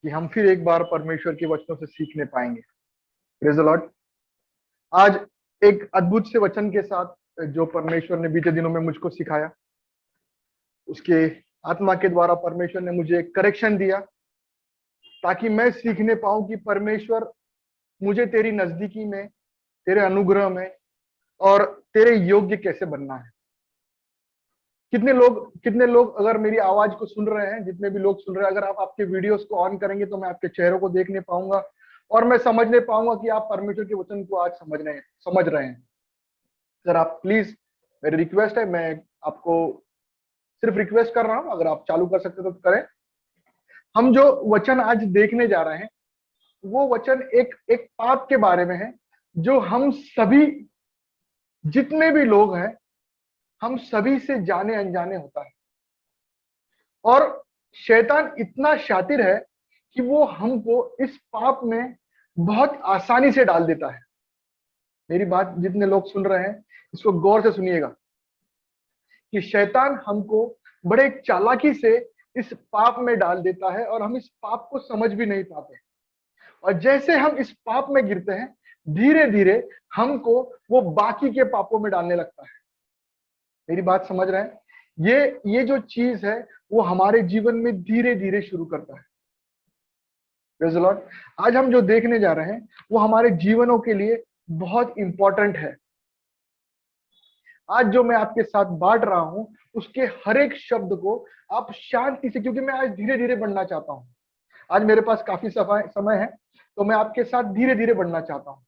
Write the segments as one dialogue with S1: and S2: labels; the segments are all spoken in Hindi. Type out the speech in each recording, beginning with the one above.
S1: कि हम फिर एक बार परमेश्वर के वचनों से सीखने पाएंगे। Praise the Lord. आज एक अद्भुत से वचन के साथ जो परमेश्वर ने बीते दिनों में मुझको सिखाया, उसके आत्मा के द्वारा परमेश्वर ने मुझे एक करेक्शन दिया ताकि मैं सीखने पाऊं कि परमेश्वर मुझे तेरी नजदीकी में, तेरे अनुग्रह में और तेरे योग्य कैसे बनना है। कितने लोग अगर मेरी आवाज को सुन रहे हैं, जितने भी लोग सुन रहे हैं, अगर आप आपके वीडियोस को ऑन करेंगे तो मैं आपके चेहरों को देखने पाऊंगा और मैं समझने पाऊंगा कि आप परमेश्वर के वचन को आज समझ रहे हैं। सर आप प्लीज, मेरी रिक्वेस्ट है, मैं आपको सिर्फ रिक्वेस्ट कर रहा हूं, अगर आप चालू कर सकते तो करें। हम जो वचन आज देखने जा रहे हैं वो वचन एक एक पाप के बारे में है जो हम सभी, जितने भी लोग हैं, हम सभी से जाने अनजाने होता है। और शैतान इतना शातिर है कि वो हमको इस पाप में बहुत आसानी से डाल देता है। मेरी बात जितने लोग सुन रहे हैं इसको गौर से सुनिएगा कि शैतान हमको बड़े चालाकी से इस पाप में डाल देता है और हम इस पाप को समझ भी नहीं पाते। और जैसे हम इस पाप में गिरते हैं, धीरे धीरे हमको वो बाकी के पापों में डालने लगता है। मेरी बात समझ रहे हैं? ये जो चीज है वो हमारे जीवन में धीरे धीरे शुरू करता है। Praise the Lord. आज हम जो देखने जा रहे हैं वो हमारे जीवनों के लिए बहुत इंपॉर्टेंट है। आज जो मैं आपके साथ बांट रहा हूं उसके हर एक शब्द को आप शांति से, क्योंकि मैं आज धीरे धीरे बढ़ना चाहता हूं। आज मेरे पास काफी समय है तो मैं आपके साथ धीरे धीरे बढ़ना चाहता हूं।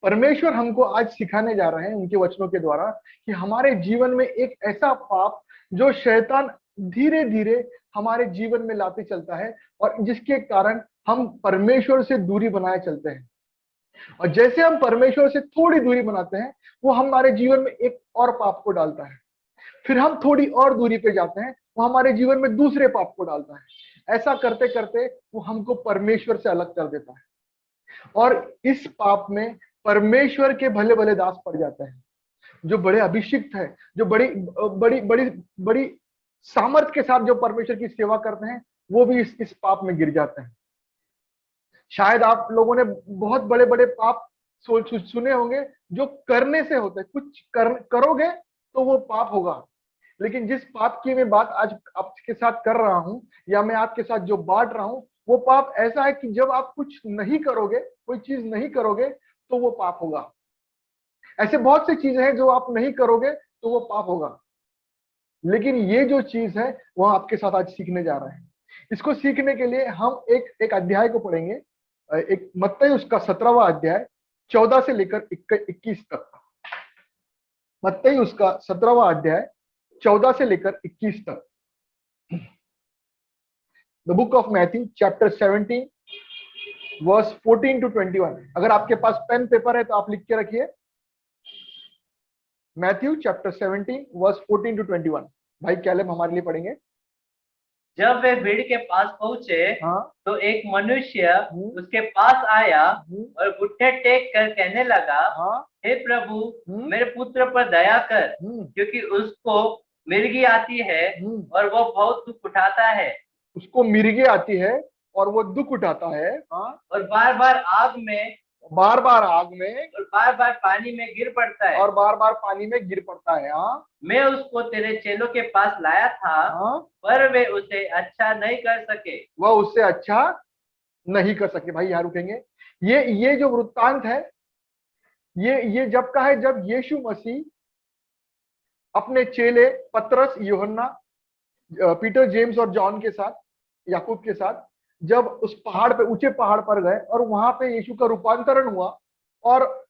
S1: परमेश्वर हमको आज सिखाने जा रहे हैं उनके वचनों के द्वारा कि हमारे जीवन में एक ऐसा पाप जो शैतान धीरे धीरे हमारे जीवन में लाते चलता है और जिसके कारण हम परमेश्वर से दूरी बनाए चलते हैं। और जैसे हम परमेश्वर से थोड़ी दूरी बनाते हैं वो हमारे जीवन में एक और पाप को डालता है। फिर हम थोड़ी और दूरी पे जाते हैं, वो हमारे जीवन में दूसरे पाप को डालता है। ऐसा करते करते वो हमको परमेश्वर से अलग कर देता है और इस पाप में परमेश्वर के भले भले दास पड़ जाते हैं, जो बड़े अभिषिक्त है, जो बड़ी बड़ी बड़ी बड़ी सामर्थ के साथ जो परमेश्वर की सेवा करते हैं, वो भी इस पाप में गिर जाते हैं। शायद आप लोगों ने बहुत बड़े बड़े पाप सुने होंगे जो करने से होते हैं। कुछ करोगे तो वो पाप होगा, लेकिन जिस पाप की मैं बात आज आपके साथ कर रहा हूं या मैं आपके साथ जो बांट रहा हूं, वो पाप ऐसा है कि जब आप कुछ नहीं करोगे, कोई चीज नहीं करोगे तो वो पाप होगा। ऐसे बहुत सी चीजें हैं जो आप नहीं करोगे तो वो पाप होगा, लेकिन ये जो चीज है वो आपके साथ आज सीखने जा रहे हैं। इसको सीखने के लिए हम एक अध्याय को पढ़ेंगे, एक मत्ती उसका 17वां अध्याय 14 से लेकर 21 तक। मत्ती उसका 17वां अध्याय 14 से लेकर 21 तक। The book of Matthew chapter 17 verse 14 to 21। अगर आपके पास पेन पेपर है तो आप लिख के रखिए। Matthew chapter 17 verse 14 to 21। भाई कैलेब हमारे लिए पढ़ेंगे।
S2: जब वे भीड़ के पास पहुंचे
S1: हाँ।
S2: तो एक मनुष्य उसके पास आया और घुटने टेक कर कहने लगा,
S1: हाँ।
S2: हे प्रभु, मेरे पुत्र पर दया कर, क्योंकि उसको मिर्गी आती है और वो बहुत दुख उठाता है।
S1: उसको मिर्गी आती है और वो दुख उठाता है। हाँ।
S2: और बार बार आग में
S1: और
S2: बार बार पानी में गिर पड़ता है।
S1: हाँ।
S2: मैं उसको तेरे चेलों के पास लाया था।
S1: हाँ।
S2: पर वे उसे अच्छा नहीं कर सके।
S1: वह उससे अच्छा नहीं कर सके। भाई यहाँ रुकेंगे। ये जो वृत्तांत है ये जब का है, जब यीशु मसीह अपने चेले पतरस, यूहन्ना, पीटर, जेम्स और जॉन के साथ, याकूब के साथ जब उस पहाड़ पे, ऊंचे पहाड़ पर गए और वहां पे यीशु का रूपांतरण हुआ और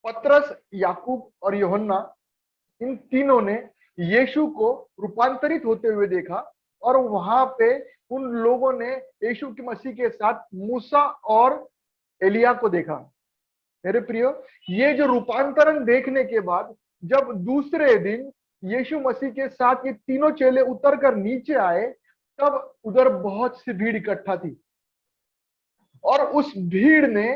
S1: पतरस, याकूब और यूहन्ना, इन तीनों ने यीशु को रूपांतरित होते हुए देखा और वहां पे उन लोगों ने यीशु के मसीह के साथ मूसा और एलिया को देखा। मेरे प्रियो, ये जो रूपांतरण देखने के बाद जब दूसरे दिन यीशु मसीह के साथ ये तीनों चेले उतर कर नीचे आए, तब उधर बहुत सी भीड़ इकट्ठा थी और उस भीड़ ने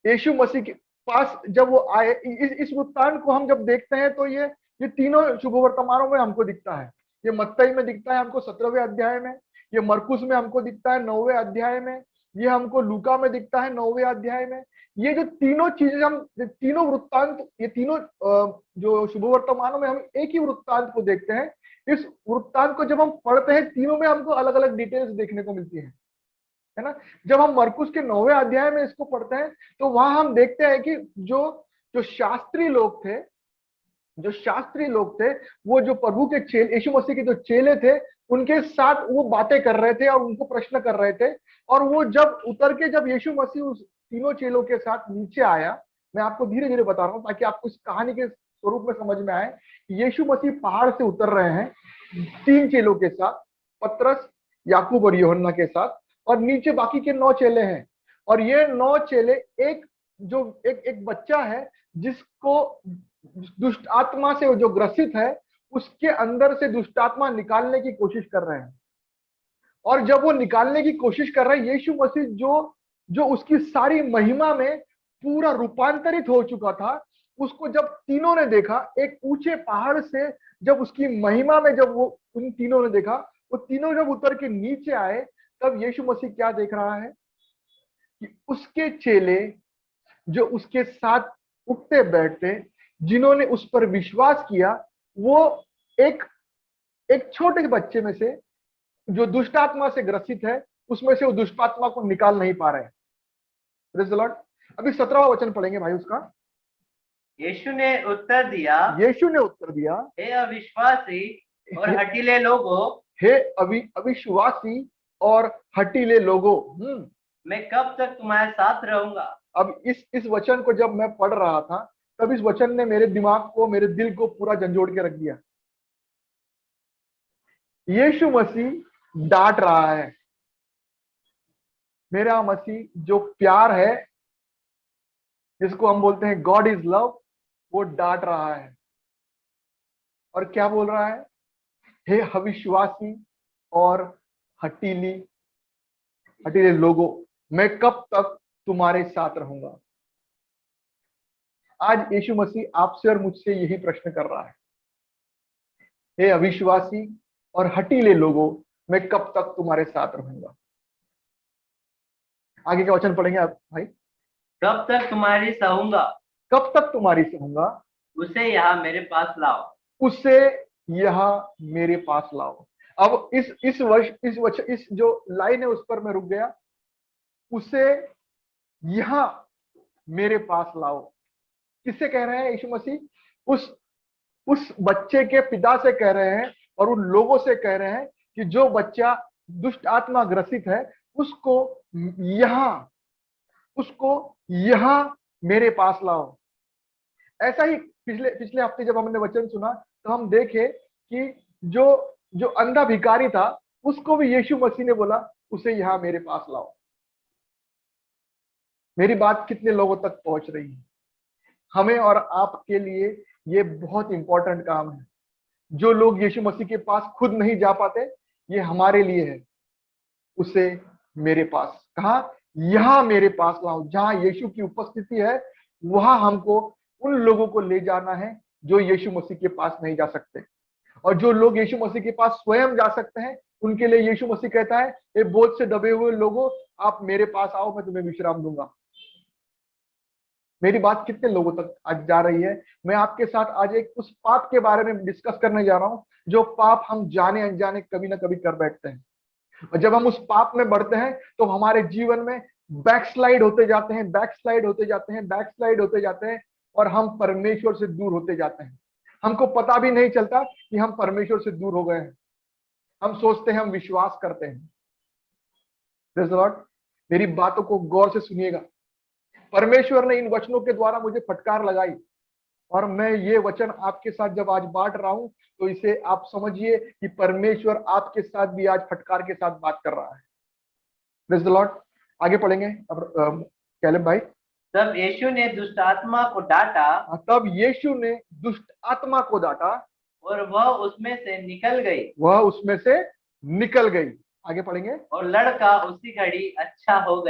S1: यीशु मसीह के पास जब वो आए, इस वृत्तांत को हम जब देखते हैं तो ये तीनों शुभ वर्तमानों में हमको दिखता है। ये मत्ती में दिखता है हमको 17वें अध्याय में, ये मरकुस में हमको दिखता है 9वें अध्याय में, ये हमको लूका में दिखता है 9वें अध्याय में। ये जो तीनों चीजें हम तीनों वृत्तांत, ये तीनों जो शुभ वर्तमानों में हम एक ही वृत्तांत को देखते हैं। इस वृत्तांत को जब हम पढ़ते हैं, तीनों में हमको अलग अलग डिटेल्स देखने को मिलती है ना। जब हम मरकुस के 9वें अध्याय में इसको पढ़ते हैं तो वहां हम देखते हैं कि जो जो शास्त्री लोग थे, वो जो प्रभु के चेले, यीशु मसीह के जो चेले थे, उनके साथ वो बातें कर रहे थे और उनको प्रश्न कर रहे थे। और वो जब उतर के, जब यीशु मसीह उस तीनों चेलों के साथ नीचे आया, मैं आपको धीरे धीरे बता रहा हूं ताकि आपको इस कहानी के स्वरूप में समझ में आए। यीशु मसीह पहाड़ से उतर रहे हैं 3 चेलों के साथ, पतरस, याकूब और यूहन्ना के साथ, और नीचे बाकी के 9 चेले हैं। और ये 9 चेले एक बच्चा है जिसको दुष्ट आत्मा से जो ग्रसित है, उसके अंदर से दुष्ट आत्मा निकालने की कोशिश कर रहे हैं। और जब वो निकालने की कोशिश कर रहे हैं, यीशु मसीह जो उसकी सारी महिमा में पूरा रूपांतरित हो चुका था, उसको जब तीनों ने देखा, एक ऊंचे पहाड़ से जब उसकी महिमा में जब वो उन तीनों ने देखा, वो तीनों जब उतर के नीचे आए, तब यीशु मसीह क्या देख रहा है कि उसके चेले जो उसके साथ उठते बैठते, जिन्होंने उस पर विश्वास किया, वो एक छोटे बच्चे में से जो दुष्ट आत्मा से ग्रसित है, उसमें से वो दुष्ट आत्मा को निकाल नहीं पा रहे हैं। Praise the Lord. अभी 17वां वचन पढ़ेंगे भाई उसका।
S2: यीशु ने उत्तर दिया,
S1: हे
S2: अविश्वासी और हठीले लोगों,
S1: अविश्वासी और हठीले लोगों,
S2: मैं कब तक तुम्हारे साथ रहूंगा।
S1: अब इस वचन को जब मैं पढ़ रहा था, तब इस वचन ने मेरे दिमाग को, मेरे दिल को पूरा झंझोड़ के रख दिया। यीशु मसीह डांट रहा है, मेरा मसीह जो प्यार है, जिसको हम बोलते हैं गॉड इज लव, वो डांट रहा है। और क्या बोल रहा है? हे अविश्वासी और हठीले लोगों, मैं कब तक तुम्हारे साथ रहूंगा। आज यीशु मसीह आपसे और मुझसे यही प्रश्न कर रहा है, हे अविश्वासी और हठीले लोगों, मैं कब तक तुम्हारे साथ रहूंगा। आगे का वचन पढ़ेंगे आप भाई।
S2: कब तक तुम्हारी सहूंगा,
S1: कब तक तुम्हारी सहूंगा,
S2: उसे यहाँ मेरे पास लाओ,
S1: उसे यहाँ मेरे पास लाओ। अब इस जो लाइन है उस पर मैं रुक गया। उसे यहाँ मेरे पास लाओ, किससे कह रहे हैं यीशु मसीह? उस बच्चे के पिता से कह रहे हैं, और उन लोगों से कह रहे हैं कि जो बच्चा दुष्ट आत्मा ग्रसित है, उसको यहाँ मेरे पास लाओ। ऐसा ही पिछले हफ्ते जब हमने वचन सुना, तो हम देखे कि जो अंधा भिखारी था, उसको भी यीशु मसीह ने बोला, उसे यहाँ मेरे पास लाओ। मेरी बात कितने लोगों तक पहुंच रही है? हमें और आपके लिए ये बहुत इंपॉर्टेंट काम है। जो लोग यीशु मसीह के पास खुद नहीं जा पाते, ये हमारे लिए है। उसे मेरे पास, कहा? यहाँ मेरे पास लाओ। जहां यीशु की उपस्थिति है, वहां हमको उन लोगों को ले जाना है जो यीशु मसीह के पास नहीं जा सकते। और जो लोग यीशु मसीह के पास स्वयं जा सकते हैं, उनके लिए यीशु मसीह कहता है, ये बोझ से दबे हुए लोगों, आप मेरे पास आओ, मैं तुम्हें विश्राम दूंगा। मेरी बात कितने लोगों तक आज जा रही है? मैं आपके साथ आज एक उस पाप के बारे में डिस्कस करने जा रहा हूं, जो पाप हम जाने अनजाने कभी ना कभी कर बैठते हैं। और जब हम उस पाप में बढ़ते हैं, तो हमारे जीवन में बैकस्लाइड होते जाते हैं, और हम परमेश्वर से दूर होते जाते हैं। हमको पता भी नहीं चलता कि हम परमेश्वर से दूर हो गए हैं। हम सोचते हैं हम विश्वास करते हैं। Praise the Lord. मेरी बातों को गौर से सुनिएगा। परमेश्वर ने इन वचनों के द्वारा मुझे फटकार लगाई, और मैं ये वचन आपके साथ जब आज बांट रहा हूं, तो इसे आप समझिए कि परमेश्वर आपके साथ भी आज फटकार के साथ बात कर रहा है। Praise the Lord. आगे पढ़ेंगे अब कैलेब भाई।
S2: तब यीशु ने दुष्ट आत्मा को डांटा, और वह उसमें से निकल गई।
S1: आगे पढ़ेंगे।
S2: और लड़का उसी घड़ी अच्छा हो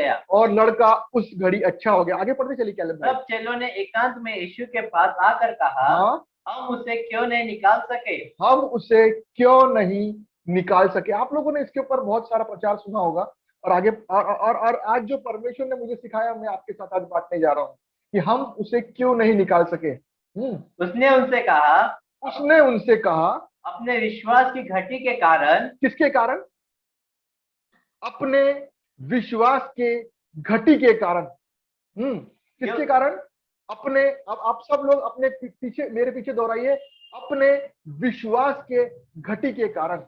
S2: गया।
S1: आगे पढ़ते चलिए कैलेब भाई।
S2: तब चेलों ने एकांत में यीशु के पास आकर कहा, हम उसे क्यों नहीं
S1: निकाल सके। आप लोगों ने इसके ऊपर बहुत सारा प्रचार सुना होगा, और आगे और आज जो परमेश्वर ने मुझे सिखाया, मैं आपके साथ आज बांटने जा रहा हूँ कि हम उसे क्यों नहीं निकाल सके। उसने उनसे कहा
S2: अपने विश्वास की घटी के कारण।
S1: किसके कारण? अपने विश्वास के घटी के कारण। किसके कारण? अपने, अब आप सब लोग अपने पीछे, मेरे पीछे दोहराइए, अपने विश्वास के घटी के कारण।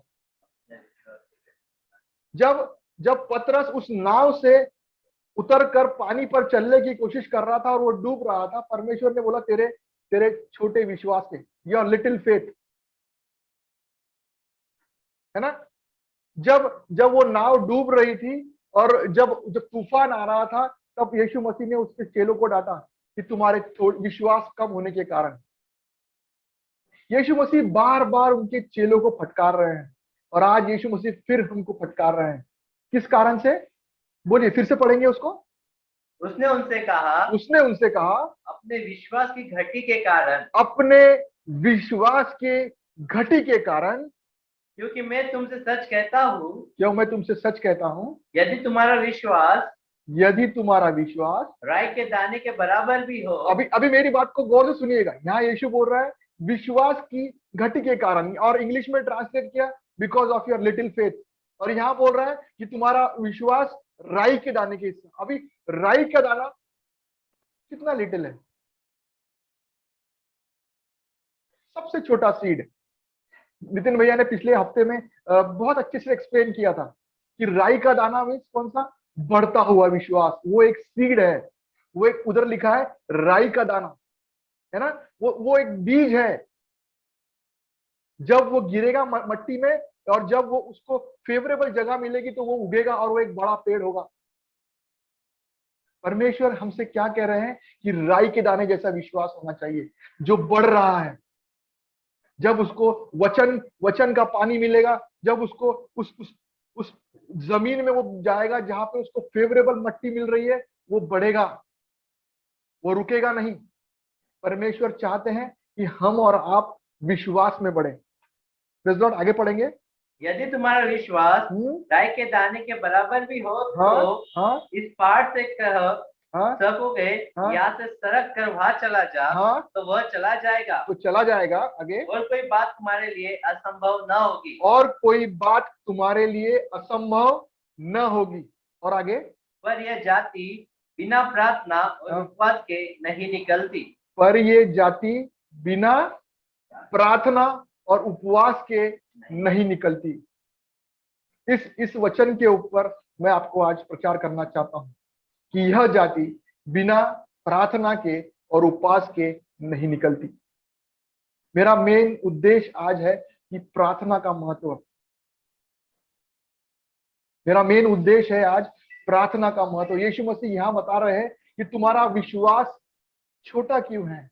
S1: जब जब पतरस उस नाव से उतरकर पानी पर चलने की कोशिश कर रहा था और वो डूब रहा था, परमेश्वर ने बोला तेरे तेरे छोटे विश्वास के, योर लिटिल फेथ, है ना। जब जब वो नाव डूब रही थी और जब जब तूफान आ रहा था, तब यीशु मसीह ने उसके चेलों को डांटा कि तुम्हारे विश्वास कम होने के कारण। यीशु मसीह बार बार उनके चेलों को फटकार रहे हैं, और आज यीशु मसीह फिर हमको फटकार रहे हैं। किस कारण से? बोलिए, फिर से पढ़ेंगे उसको।
S2: उसने उनसे कहा
S1: अपने विश्वास की घटी के कारण, अपने विश्वास के घटी के कारण,
S2: क्योंकि मैं तुमसे सच कहता हूँ,
S1: क्यों मैं तुमसे सच कहता हूँ,
S2: यदि तुम्हारा विश्वास
S1: राई के दाने के बराबर भी हो। अभी मेरी बात को गौर से सुनिएगा। यहाँ यीशु बोल रहा है विश्वास की घटी के कारण, और इंग्लिश में ट्रांसलेट किया because of your little faith, और यहाँ बोल रहा है कि तुम्हारा विश्वास राई के दाने के। अभी राई का दाना कितना लिटिल है? सबसे छोटा सीड। नितिन भैया ने पिछले हफ्ते में बहुत अच्छे से एक्सप्लेन किया था कि राई का दाना मीन्स कौन सा? बढ़ता हुआ विश्वास। वो एक सीड है, वो एक, उधर लिखा है राई का दाना, है ना। वो एक बीज है। जब वो गिरेगा मट्टी में, और जब वो उसको फेवरेबल जगह मिलेगी तो वो उगेगा और वो एक बड़ा पेड़ होगा। परमेश्वर हमसे क्या कह रहे हैं कि राई के दाने जैसा विश्वास होना चाहिए, जो बढ़ रहा है। जब उसको वचन का पानी मिलेगा, जब उसको उस जमीन में वो जाएगा जहां पे उसको फेवरेबल मट्टी मिल रही है, वो बढ़ेगा, वो रुकेगा नहीं। परमेश्वर चाहते हैं कि हम और आप विश्वास में बढ़े। प्रेज़ लॉर्ड, आगे पढ़ेंगे।
S2: यदि तुम्हारा विश्वास राई के दाने के बराबर भी हो, तो इस पहाड़ से कह सकोगे यहाँ से सड़क कर वहां चला जा, तो वह चला जाएगा।
S1: तो चला जाएगा। आगे।
S2: और कोई बात तुम्हारे लिए असंभव न होगी।
S1: और कोई बात तुम्हारे लिए असंभव न होगी। और आगे।
S2: पर यह जाति बिना प्रार्थना और उपवास के नहीं निकलती।
S1: पर ये जाति बिना प्रार्थना और उपवास के नहीं निकलती। इस वचन के ऊपर मैं आपको आज प्रचार करना चाहता हूं कि यह जाति बिना प्रार्थना के और उपवास के नहीं निकलती। मेरा मेन उद्देश्य आज है कि प्रार्थना का महत्व। मेरा मेन उद्देश्य है आज प्रार्थना का महत्व। यीशु मसीह यहां बता रहे हैं कि तुम्हारा विश्वास छोटा क्यों है?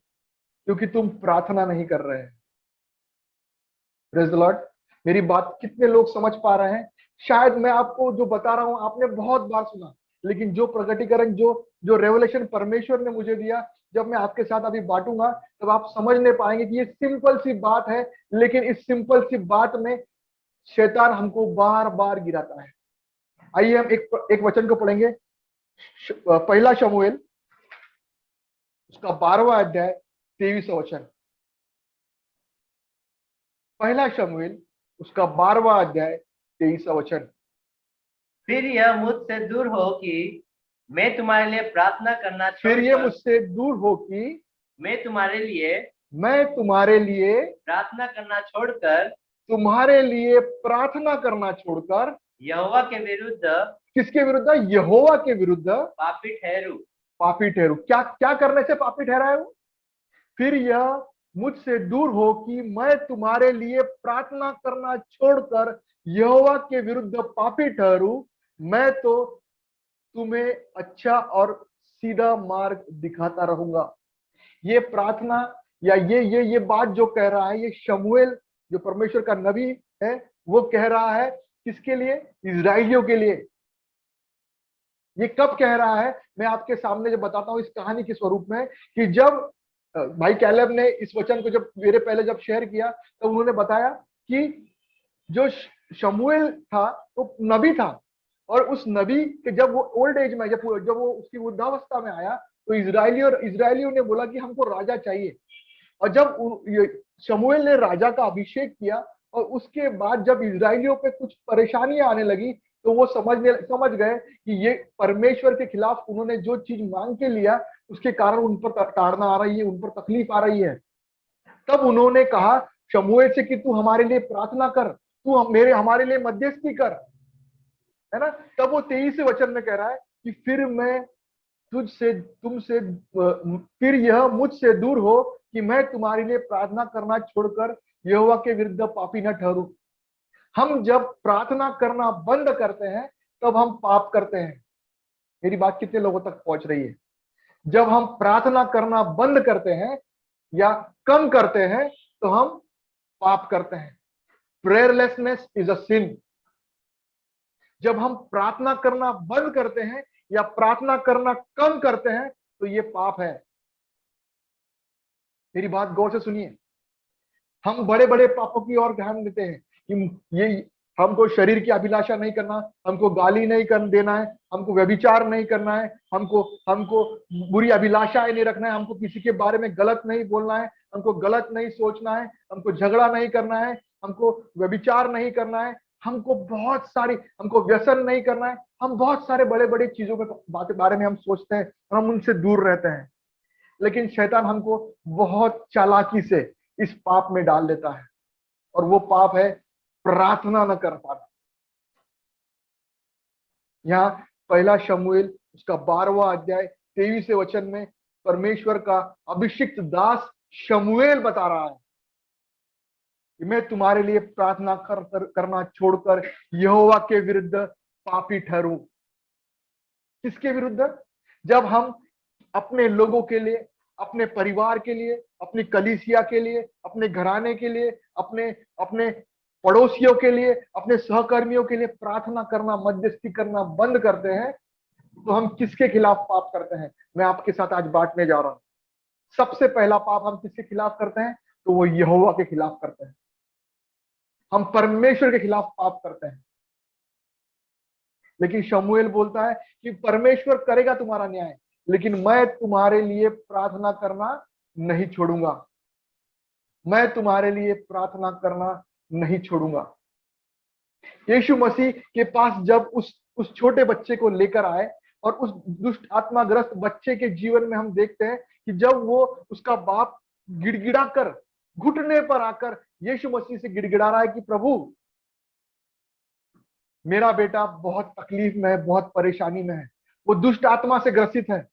S1: क्योंकि तुम प्रार्थना नहीं कर रहे हैं। Praise the Lord. मेरी बात कितने लोग समझ पा रहे हैं? शायद मैं आपको जो बता रहा हूं आपने बहुत बार सुना, लेकिन जो प्रकटीकरण, जो रेवलेशन परमेश्वर ने मुझे दिया, जब मैं आपके साथ अभी बांटूंगा तब आप समझ नहीं पाएंगे कि ये सिंपल सी बात है, लेकिन इस सिंपल सी बात में शैतान हमको बार बार गिराता है। आइए हम एक वचन को पढ़ेंगे। पहला शमूएल उसका 12वां अध्याय 23वां वचन। पहला शमूएल उसका 12वां अध्याय 23वां वचन।
S2: फिर यह मुझसे दूर हो कि मैं तुम्हारे लिए प्रार्थना करना छोड़कर,
S1: फिर ये मुझसे दूर हो कि
S2: मैं तुम्हारे लिए
S1: प्रार्थना करना छोड़कर, तुम्हारे लिए प्रार्थना करना छोड़कर
S2: यहोवा के विरुद्ध,
S1: किसके विरुद्ध? यहोवा के विरुद्ध
S2: पापी
S1: ठहरू। क्या करने से पापी ठहरा है वो? फिर यह मुझसे दूर हो कि मैं तुम्हारे लिए प्रार्थना करना छोड़कर यहोवा के विरुद्ध पापी ठहरूं। मैं तो तुम्हें अच्छा और सीधा मार्ग दिखाता रहूंगा। ये प्रार्थना या ये बात जो कह रहा है, ये शमूएल जो परमेश्वर का नबी है, वो कह रहा है किसके लिए? इजराइलियों के लिए। ये कब कह रहा है? मैं आपके सामने जब बताता हूं इस कहानी के स्वरूप में, कि जब भाई कैलेब ने इस वचन को जब मेरे पहले जब शेयर किया, तो उन्होंने बताया कि जो शमूएल था तो नबी था, और उस नबी के जब वो ओल्ड एज में, जब वो उसकी वृद्धावस्था में आया, तो इजरायलियों ने बोला कि हमको राजा चाहिए। और जब शमूएल ने राजा का अभिषेक किया, और उसके बाद जब इजरायलियों पे कुछ परेशानियां आने लगी, तो वो समझ गए कि ये परमेश्वर के खिलाफ उन्होंने जो चीज मांग के लिया, उसके कारण उन पर ताड़ना आ रही है, उन पर तकलीफ आ रही है। तब उन्होंने कहा शमूएल से कि तू हमारे लिए प्रार्थना कर, तू हमारे लिए मध्यस्थी कर, है ना। तब वो 23 वचन में कह रहा है कि फिर मैं फिर यह मुझसे दूर हो कि मैं तुम्हारे लिए प्रार्थना करना छोड़कर यहोवा के विरुद्ध पापी न ठहरूं। हम जब प्रार्थना करना बंद करते हैं तब हम पाप करते हैं। मेरी बात कितने लोगों तक पहुंच रही है? जब हम प्रार्थना करना बंद करते हैं या कम करते हैं तो हम पाप करते हैं। प्रेयरलेसनेस इज अ सिन। जब हम प्रार्थना करना बंद करते हैं या प्रार्थना करना कम करते हैं तो ये पाप है। मेरी बात गौर से सुनिए। हम बड़े बड़े पापों की ओर ध्यान देते हैं कि ये हमको शरीर की अभिलाषा नहीं करना, हमको गाली नहीं कर देना है, हमको व्यभिचार नहीं करना है, हमको बुरी अभिलाषाएं नहीं रखना है, हमको किसी के बारे में गलत नहीं बोलना है, हमको गलत नहीं सोचना है, हमको झगड़ा नहीं करना है, हमको व्यभिचार नहीं करना है, हमको व्यसन नहीं करना है। हम बहुत सारे बड़े बड़े चीजों के बारे में हम सोचते हैं और हम उनसे दूर रहते हैं। लेकिन शैतान हमको बहुत चालाकी से इस पाप में डाल देता है, और वो पाप है प्रार्थना न कर पाना। यहाँ पहला शमूएल उसका 12वां अध्याय 23वें वचन में परमेश्वर का अभिषिक्त दास शमूएल बता रहा है कि मैं तुम्हारे लिए प्रार्थना करना छोड़कर यहोवा के विरुद्ध पापी ठहरूं। किसके विरुद्ध? जब हम अपने लोगों के लिए, अपने परिवार के लिए, अपनी कलीसिया के लिए, अपने घराने के लिए, अपने अपने पड़ोसियों के लिए, अपने सहकर्मियों के लिए प्रार्थना करना, मध्यस्थी करना बंद करते हैं, तो हम किसके खिलाफ पाप करते हैं? मैं आपके साथ आज बांटने जा रहा हूं। सबसे पहला पाप हम किसके खिलाफ करते हैं? तो वो यहोवा के खिलाफ करते हैं। हम परमेश्वर के खिलाफ पाप करते हैं। लेकिन शमूएल बोलता है कि परमेश्वर करेगा तुम्हारा न्याय, लेकिन मैं तुम्हारे लिए प्रार्थना करना नहीं छोड़ूंगा। मैं तुम्हारे लिए प्रार्थना करना नहीं छोड़ूंगा। यीशु मसीह के पास जब उस छोटे बच्चे को लेकर आए, और उस दुष्ट आत्माग्रस्त बच्चे के जीवन में हम देखते हैं कि जब वो उसका बाप गिड़गिड़ा कर, घुटने पर आकर यीशु मसीह से गिड़गिड़ा रहा है कि प्रभु, मेरा बेटा बहुत तकलीफ में है, बहुत परेशानी में है, वो दुष्ट आत्मा से ग्रसित है।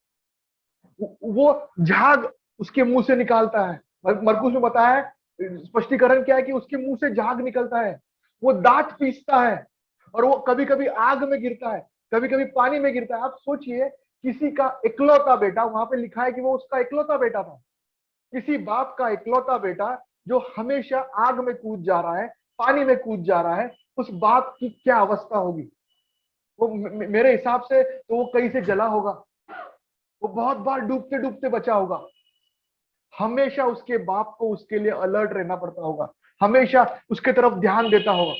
S1: वो झाग उसके मुंह से निकालता है। मरकुस में बताया है, स्पष्टीकरण क्या है कि उसके मुंह से झाग निकलता है, वो दांत पीसता है, और वो कभी कभी आग में गिरता है, कभी कभी पानी में गिरता है। आप सोचिए, किसी का इकलौता बेटा, वहां पे लिखा है कि वो उसका इकलौता बेटा था, किसी बाप का इकलौता बेटा जो हमेशा आग में कूद जा रहा है, पानी में कूद जा रहा है, उस बाप की क्या अवस्था होगी? वो मेरे हिसाब से तो वो कहीं से जला होगा, वो बहुत बार डूबते डूबते बचा होगा। हमेशा उसके बाप को उसके लिए अलर्ट रहना पड़ता होगा, हमेशा उसके तरफ ध्यान देता होगा।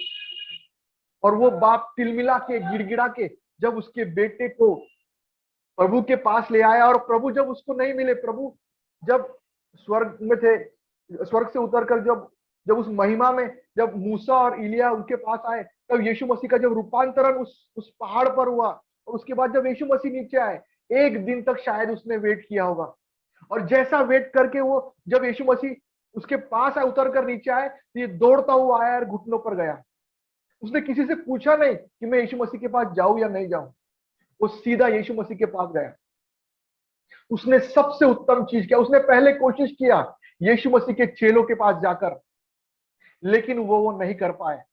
S1: और वो बाप तिलमिला के, गिड़गिड़ा के जब उसके बेटे को प्रभु के पास ले आया, और प्रभु जब उसको नहीं मिले, प्रभु जब स्वर्ग में थे, स्वर्ग से उतरकर जब उस महिमा में जब मूसा और इलिया उनके पास आए, तब यीशु मसीह का जब रूपांतरण उस पहाड़ पर हुआ, और उसके बाद जब यीशु मसीह नीचे आए, 1 दिन तक शायद उसने वेट किया होगा। और जैसा वेट करके वो जब यीशु मसीह उसके पास आए, उतर कर नीचे आए, तो ये दौड़ता हुआ आया और घुटनों पर गया। उसने किसी से पूछा नहीं कि मैं यीशु मसीह के पास जाऊं या नहीं जाऊं, वो सीधा यीशु मसीह के पास गया। उसने सबसे उत्तम चीज किया, उसने पहले कोशिश किया यीशु मसीह के चेलों के पास जाकर, लेकिन वो नहीं कर पाए।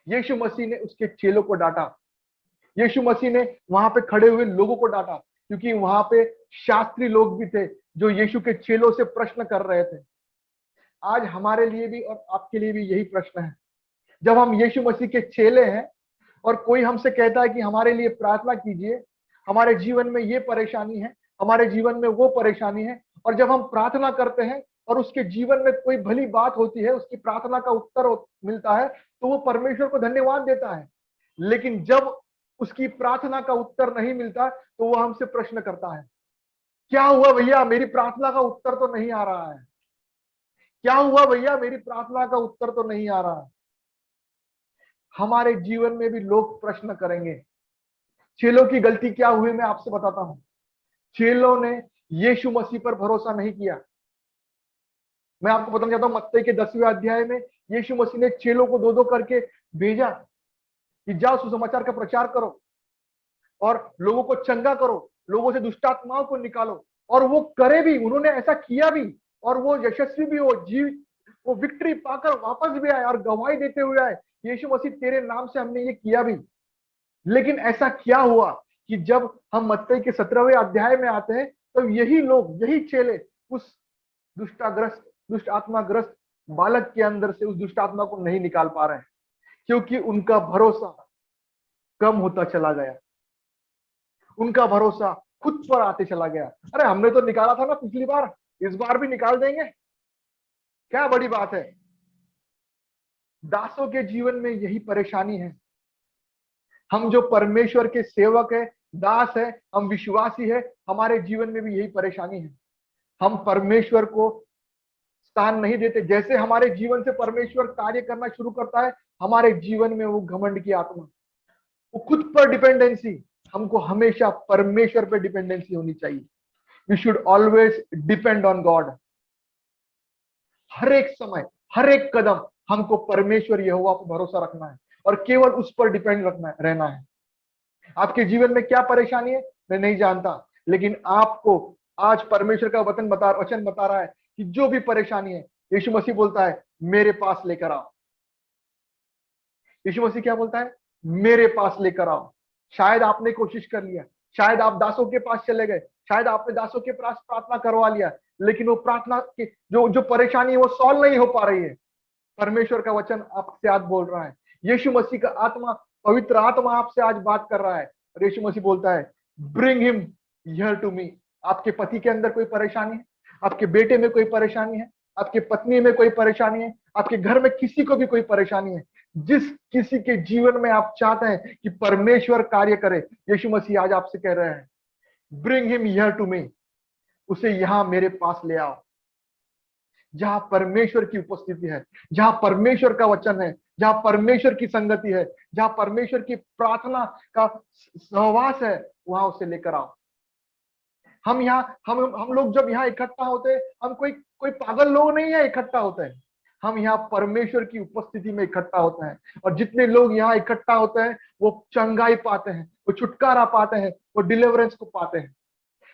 S1: यीशु मसीह ने उसके चेलों को डांटा, यीशु मसीह ने वहां पे खड़े हुए लोगों को डांटा, क्योंकि वहां पे शास्त्री लोग भी थे जो यीशु के चेलों से प्रश्न कर रहे थे। आज हमारे लिए भी और आपके लिए भी यही प्रश्न है। जब हम यीशु मसीह के चेले हैं और कोई हमसे कहता है कि हमारे लिए प्रार्थना कीजिए, हमारे जीवन में ये परेशानी है, हमारे जीवन में वो परेशानी है, और जब हम प्रार्थना करते हैं और उसके जीवन में कोई भली बात होती है, उसकी प्रार्थना का उत्तर मिलता है, तो वो परमेश्वर को धन्यवाद देता है। लेकिन जब उसकी प्रार्थना का उत्तर नहीं मिलता तो वो हमसे प्रश्न करता है, क्या हुआ भैया, मेरी प्रार्थना का उत्तर तो नहीं आ रहा है, क्या हुआ भैया, मेरी प्रार्थना का उत्तर तो नहीं आ रहा है। हमारे जीवन में भी लोग प्रश्न करेंगे। चेलों की गलती क्या हुई मैं आपसे बताता हूं। चेलों ने यीशु मसीह पर भरोसा नहीं किया। मैं आपको बताना चाहता हूं, मत्ती के 10वें अध्याय में यीशु मसीह ने चेलों को दो दो करके भेजा कि जाओ सुसमाचार का प्रचार करो और लोगों को चंगा करो, लोगों से दुष्ट आत्माओं को निकालो। और वो करे भी, उन्होंने ऐसा किया भी, और वो यशस्वी भी हो, वो विक्ट्री पाकर वापस भी आए और गवाही देते हुए आए, यीशु मसीह तेरे नाम से हमने ये किया भी। लेकिन ऐसा क्या हुआ कि जब हम मत्ती के 17वें अध्याय में आते हैं तो यही लोग, यही चेले उस दुष्ट आत्माग्रस्त बालक के अंदर से उस दुष्ट आत्मा को नहीं निकाल पा रहे हैं, क्योंकि उनका भरोसा कम होता चला गया, उनका भरोसा खुद पर आते चला गया। अरे हमने तो निकाला था ना पिछली बार, इस बार भी निकाल देंगे, क्या बड़ी बात है। दासों के जीवन में यही परेशानी है। हम जो परमेश्वर के सेवक है, दास है, हम विश्वासी है, हमारे जीवन में भी यही परेशानी है। हम परमेश्वर को स्थान नहीं देते। जैसे हमारे जीवन से परमेश्वर कार्य करना शुरू करता है, हमारे जीवन में वो घमंड की आत्मा, वो खुद पर डिपेंडेंसी, हमको हमेशा परमेश्वर पर डिपेंडेंसी होनी चाहिए। We should always depend on God. हर एक समय, हर एक कदम हमको परमेश्वर यहोवा पर भरोसा रखना है और केवल उस पर डिपेंड रहना है। आपके जीवन में क्या परेशानी है मैं नहीं जानता, लेकिन आपको आज परमेश्वर का वचन बता रहा है कि जो भी परेशानी है, यीशु मसीह बोलता है मेरे पास लेकर आओ। यीशु मसीह क्या बोलता है? मेरे पास लेकर आओ। शायद आपने कोशिश कर लिया, शायद आप दासों के पास चले गए, शायद आपने दासों के पास प्रार्थना करवा लिया, लेकिन वो प्रार्थना की जो परेशानी है वो सॉल्व नहीं हो पा रही है। परमेश्वर का वचन आपसे आज बोल रहा है, यीशु मसीह का आत्मा, पवित्र आत्मा आपसे आज बात कर रहा है और यीशु मसीह बोलता है bring him here to me. आपके पति के अंदर कोई परेशानी है, आपके बेटे में कोई परेशानी है, आपके पत्नी में कोई परेशानी है, आपके घर में किसी को भी कोई परेशानी है, जिस किसी के जीवन में आप चाहते हैं कि परमेश्वर कार्य करे, यीशु मसीह आज आपसे कह रहे हैं bring him here to me. उसे यहां मेरे पास ले आओ, जहां परमेश्वर की उपस्थिति है, जहां परमेश्वर का वचन है, जहां परमेश्वर की संगति है, जहां परमेश्वर की प्रार्थना का सहवास है, वहां उसे लेकर आओ। हम लोग जब यहाँ इकट्ठा होते हैं, हम कोई पागल लोग नहीं है इकट्ठा होते हैं, हम यहाँ परमेश्वर की उपस्थिति में इकट्ठा होते हैं। और जितने लोग यहाँ इकट्ठा होते हैं वो चंगाई पाते हैं, वो छुटकारा पाते हैं, वो डिलीवरेंस को पाते हैं।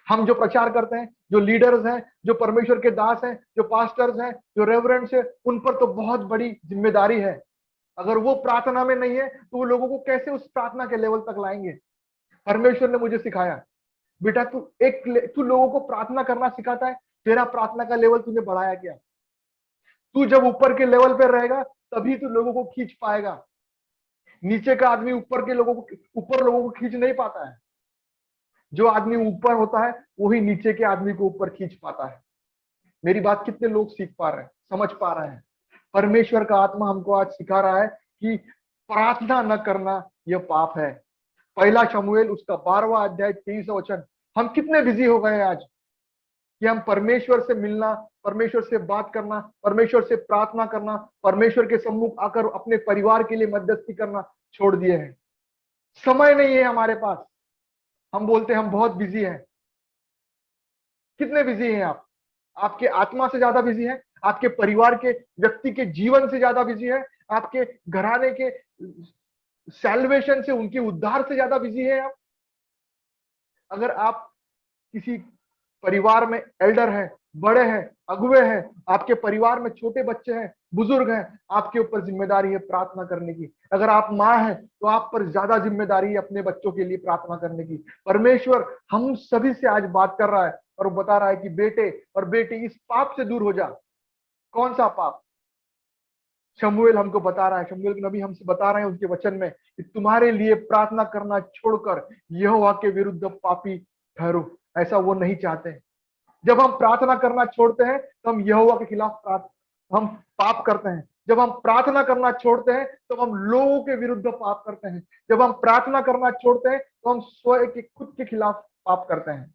S1: हम जो प्रचार करते हैं, जो लीडर्स हैं, जो परमेश्वर के दास हैं, जो पास्टर्स हैं, जो रेवरेंड्स हैं, उन पर तो बहुत बड़ी जिम्मेदारी है। अगर वो प्रार्थना में नहीं है तो वो लोगों को कैसे उस प्रार्थना के लेवल तक लाएंगे। परमेश्वर ने मुझे सिखाया, बेटा तू लोगों को प्रार्थना करना सिखाता है, तेरा प्रार्थना का लेवल तूने बढ़ाया क्या? तू जब ऊपर के लेवल पे रहेगा तभी तू लोगों को खींच पाएगा। नीचे का आदमी ऊपर लोगों को खींच नहीं पाता है। जो आदमी ऊपर होता है वही नीचे के आदमी को ऊपर खींच पाता है। मेरी बात कितने लोग सीख पा रहे हैं, समझ पा रहे हैं? परमेश्वर का आत्मा हमको आज सिखा रहा है कि प्रार्थना न करना यह पाप है। पहला शमूएल उसका 12वां अध्याय 23 वचन। हम कितने बिजी हो गए आज कि हम परमेश्वर से मिलना, परमेश्वर से बात करना, परमेश्वर से प्रार्थना करना, परमेश्वर के सम्मुख आकर अपने परिवार के लिए मध्यस्थी करना छोड़ दिए हैं। समय नहीं है हमारे पास। हम बोलते हैं हम बहुत बिजी हैं। कितने बिजी हैं आप? आपके आत्मा से ज्यादा बिजी है, आपके परिवार के व्यक्ति के जीवन से ज्यादा बिजी है, आपके घराने के सैल्वेशन से, उनके उद्धार से ज्यादा बिजी है आप? अगर आप किसी परिवार में एल्डर हैं, बड़े हैं, अगुवे हैं, आपके परिवार में छोटे बच्चे हैं, बुजुर्ग हैं, आपके ऊपर जिम्मेदारी है प्रार्थना करने की। अगर आप माँ हैं तो आप पर ज्यादा जिम्मेदारी है अपने बच्चों के लिए प्रार्थना करने की। परमेश्वर हम सभी से आज बात कर रहा है और बता रहा है कि बेटे और बेटी इस पाप से दूर हो जा। कौन सा पाप? शमूएल हमको बता रहा है, शमूएल नबी हमसे बता रहे हैं उनके वचन में कि तुम्हारे लिए प्रार्थना करना छोड़कर यहोवा के विरुद्ध पापी ठहरो। ऐसा वो नहीं चाहते। जब हम प्रार्थना करना छोड़ते हैं तो हम यहोवा के खिलाफ हम पाप करते हैं। जब हम प्रार्थना करना छोड़ते हैं तो हम लोगों के विरुद्ध पाप करते हैं। जब हम प्रार्थना करना छोड़ते हैं तो हम स्वयं के खुद के खिलाफ पाप करते हैं।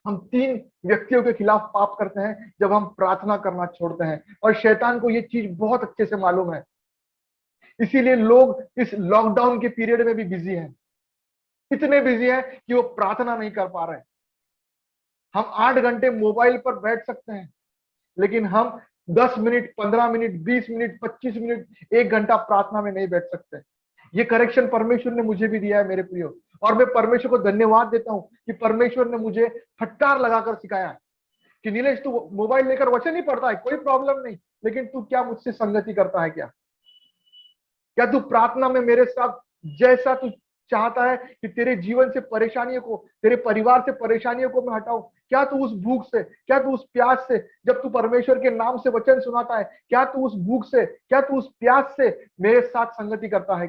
S1: हम 3 व्यक्तियों के खिलाफ पाप करते हैं जब हम प्रार्थना करना छोड़ते हैं, और शैतान को ये चीज बहुत अच्छे से मालूम है। इसीलिए लोग इस लॉकडाउन के पीरियड में भी बिजी हैं, इतने बिजी हैं कि वो प्रार्थना नहीं कर पा रहे। हम 8 घंटे मोबाइल पर बैठ सकते हैं, लेकिन हम 10 मिनट, 15 मिनट, 20 मिनट, 25 मिनट, 1 घंटा प्रार्थना में नहीं बैठ सकते। ये करेक्शन परमेश्वर ने मुझे भी दिया है मेरे प्रियो, और मैं परमेश्वर को धन्यवाद देता हूं कि परमेश्वर ने मुझे फटकार लगाकर सिखाया है कि नीलेश, तू मोबाइल लेकर वचन नहीं पढ़ता है, कोई प्रॉब्लम नहीं, लेकिन तू क्या मुझसे संगति करता है? क्या तू प्रार्थना में मेरे साथ जैसा तू चाहता है कि तेरे जीवन से परेशानियों को, तेरे परिवार से परेशानियों को मैं हटाऊं, क्या तू उस भूख से, क्या तू उस प्यास से, जब तू परमेश्वर के नाम से वचन सुनाता है, क्या तू उस भूख से, क्या तू उस प्यास से मेरे साथ संगति करता है?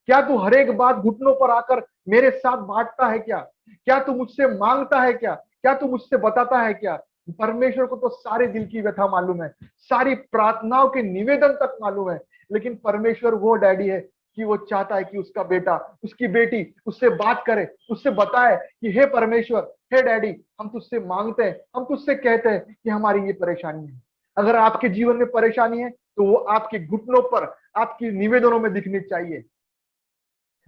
S1: क्या तू हर एक बात घुटनों पर आकर मेरे साथ बांटता है? क्या तू मुझसे मांगता है? क्या तू मुझसे बताता है? परमेश्वर को तो सारे दिल की व्यथा मालूम है, सारी प्रार्थनाओं के निवेदन तक मालूम है। लेकिन परमेश्वर वो डैडी है कि वो चाहता है कि उसका बेटा, उसकी बेटी उससे बात करे, उससे बताए कि हे परमेश्वर, हे डैडी, हम तुझसे मांगते हैं, हम तुझसे कहते हैं कि हमारी ये परेशानी है। अगर आपके जीवन में परेशानी है तो वो आपके घुटनों पर, आपकी निवेदनों में दिखनी चाहिए।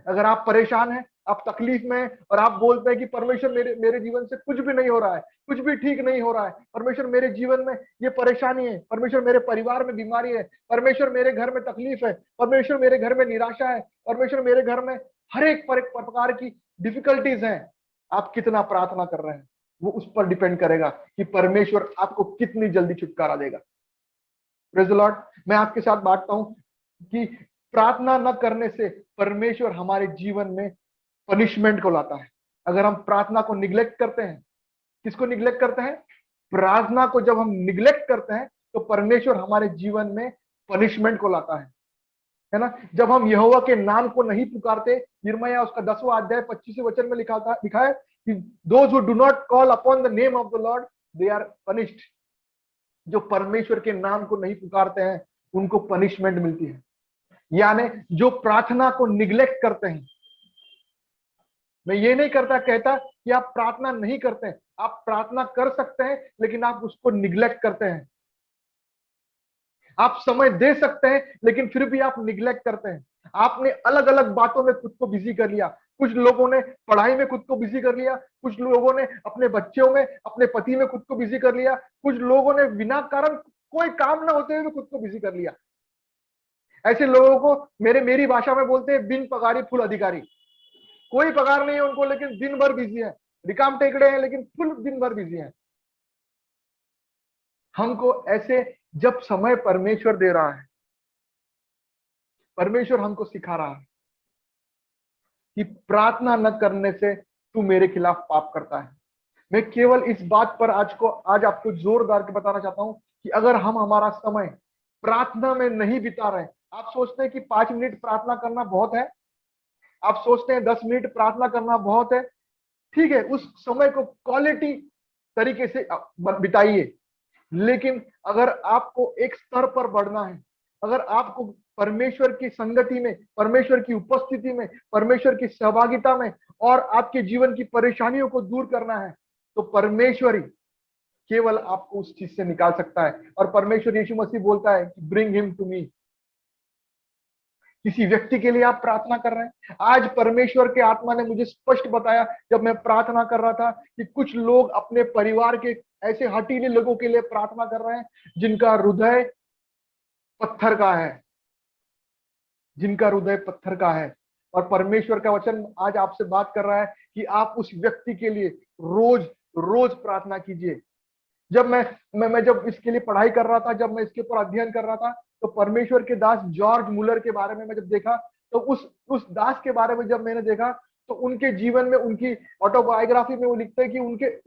S1: अगर आप परेशान हैं, आप तकलीफ में हैं और आप बोलते हैं कि परमेश्वर मेरे जीवन से कुछ भी नहीं हो रहा है, कुछ भी ठीक नहीं हो रहा है, परमेश्वर मेरे जीवन में ये परेशानी है, परमेश्वर मेरे परिवार में बीमारी है, परमेश्वर मेरे घर में तकलीफ है, परमेश्वर मेरे घर में निराशा है, परमेश्वर मेरे घर में हर एक प्रकार की डिफिकल्टीज हैं, आप कितना प्रार्थना कर रहे हैं वो उस पर डिपेंड करेगा कि परमेश्वर आपको कितनी जल्दी छुटकारा देगा। Praise the Lord. मैं आपके साथ बांटता हूं कि प्रार्थना न करने से परमेश्वर हमारे जीवन में पनिशमेंट को लाता है। अगर हम प्रार्थना को निग्लेक्ट करते हैं, किसको निग्लेक्ट करते हैं? प्रार्थना को जब हम निग्लेक्ट करते हैं तो परमेश्वर हमारे जीवन में पनिशमेंट को लाता है ना। जब हम यहोवा के नाम को नहीं पुकारते, यिर्मयाह उसका 10वां अध्याय 25वें वचन में लिखा है कि those who do not call upon the name of the lord they are punished. जो परमेश्वर के नाम को नहीं पुकारते हैं उनको पनिशमेंट मिलती है। यानी जो प्रार्थना को निग्लेक्ट करते हैं, मैं ये नहीं कहता कि आप प्रार्थना नहीं करते हैं, आप प्रार्थना कर सकते हैं, लेकिन आप उसको निग्लेक्ट करते हैं। आप समय दे सकते हैं, लेकिन फिर भी आप निग्लेक्ट करते हैं। आपने अलग अलग बातों में खुद को बिजी कर लिया। कुछ लोगों ने पढ़ाई में खुद को बिजी कर लिया, कुछ लोगों ने अपने बच्चों में, अपने पति में खुद को बिजी कर लिया, कुछ लोगों ने बिना कारण कोई काम ना होते हुए खुद को बिजी कर लिया। ऐसे लोगों को मेरी भाषा में बोलते हैं बिन पगारी फुल अधिकारी। कोई पगार नहीं है उनको, लेकिन दिन भर बिजी है, रिकाम टेकड़े हैं लेकिन फुल दिन भर बिजी है। हमको ऐसे, जब समय परमेश्वर दे रहा है, परमेश्वर हमको सिखा रहा है कि प्रार्थना न करने से तू मेरे खिलाफ पाप करता है। मैं केवल इस बात पर आज आपको जोरदार के बताना चाहता हूं कि अगर हम हमारा समय प्रार्थना में नहीं बिता रहे, आप सोचते हैं कि 5 मिनट प्रार्थना करना बहुत है, आप सोचते हैं 10 मिनट प्रार्थना करना बहुत है, ठीक है, उस समय को क्वालिटी तरीके से बिताइए। लेकिन अगर आपको एक स्तर पर बढ़ना है, अगर आपको परमेश्वर की संगति में, परमेश्वर की उपस्थिति में, परमेश्वर की सहभागिता में और आपके जीवन की परेशानियों को दूर करना है, तो परमेश्वर ही केवल आपको उस चीज से निकाल सकता है। और परमेश्वर यीशु मसीह बोलता है कि ब्रिंग हिम टू मी। किसी व्यक्ति के लिए आप प्रार्थना कर रहे हैं। आज परमेश्वर के आत्मा ने मुझे स्पष्ट बताया जब मैं प्रार्थना कर रहा था कि कुछ लोग अपने परिवार के ऐसे हठीले लोगों के लिए प्रार्थना कर रहे हैं जिनका हृदय पत्थर का है, जिनका हृदय पत्थर का है। और परमेश्वर का वचन आज आपसे बात कर रहा है कि आप उस व्यक्ति के लिए रोज रोज प्रार्थना कीजिए। जब मैं जब इसके लिए पढ़ाई कर रहा था, जब मैं इसके ऊपर अध्ययन कर रहा था, तो परमेश्वर के दास जॉर्ज मुलर के बारे में मैं जब देखा, तो उस दास के बारे में जब मैंने देखा, तो उनके जीवन में, उनकी ऑटोबायोग्राफी में वो लिखते हैं कि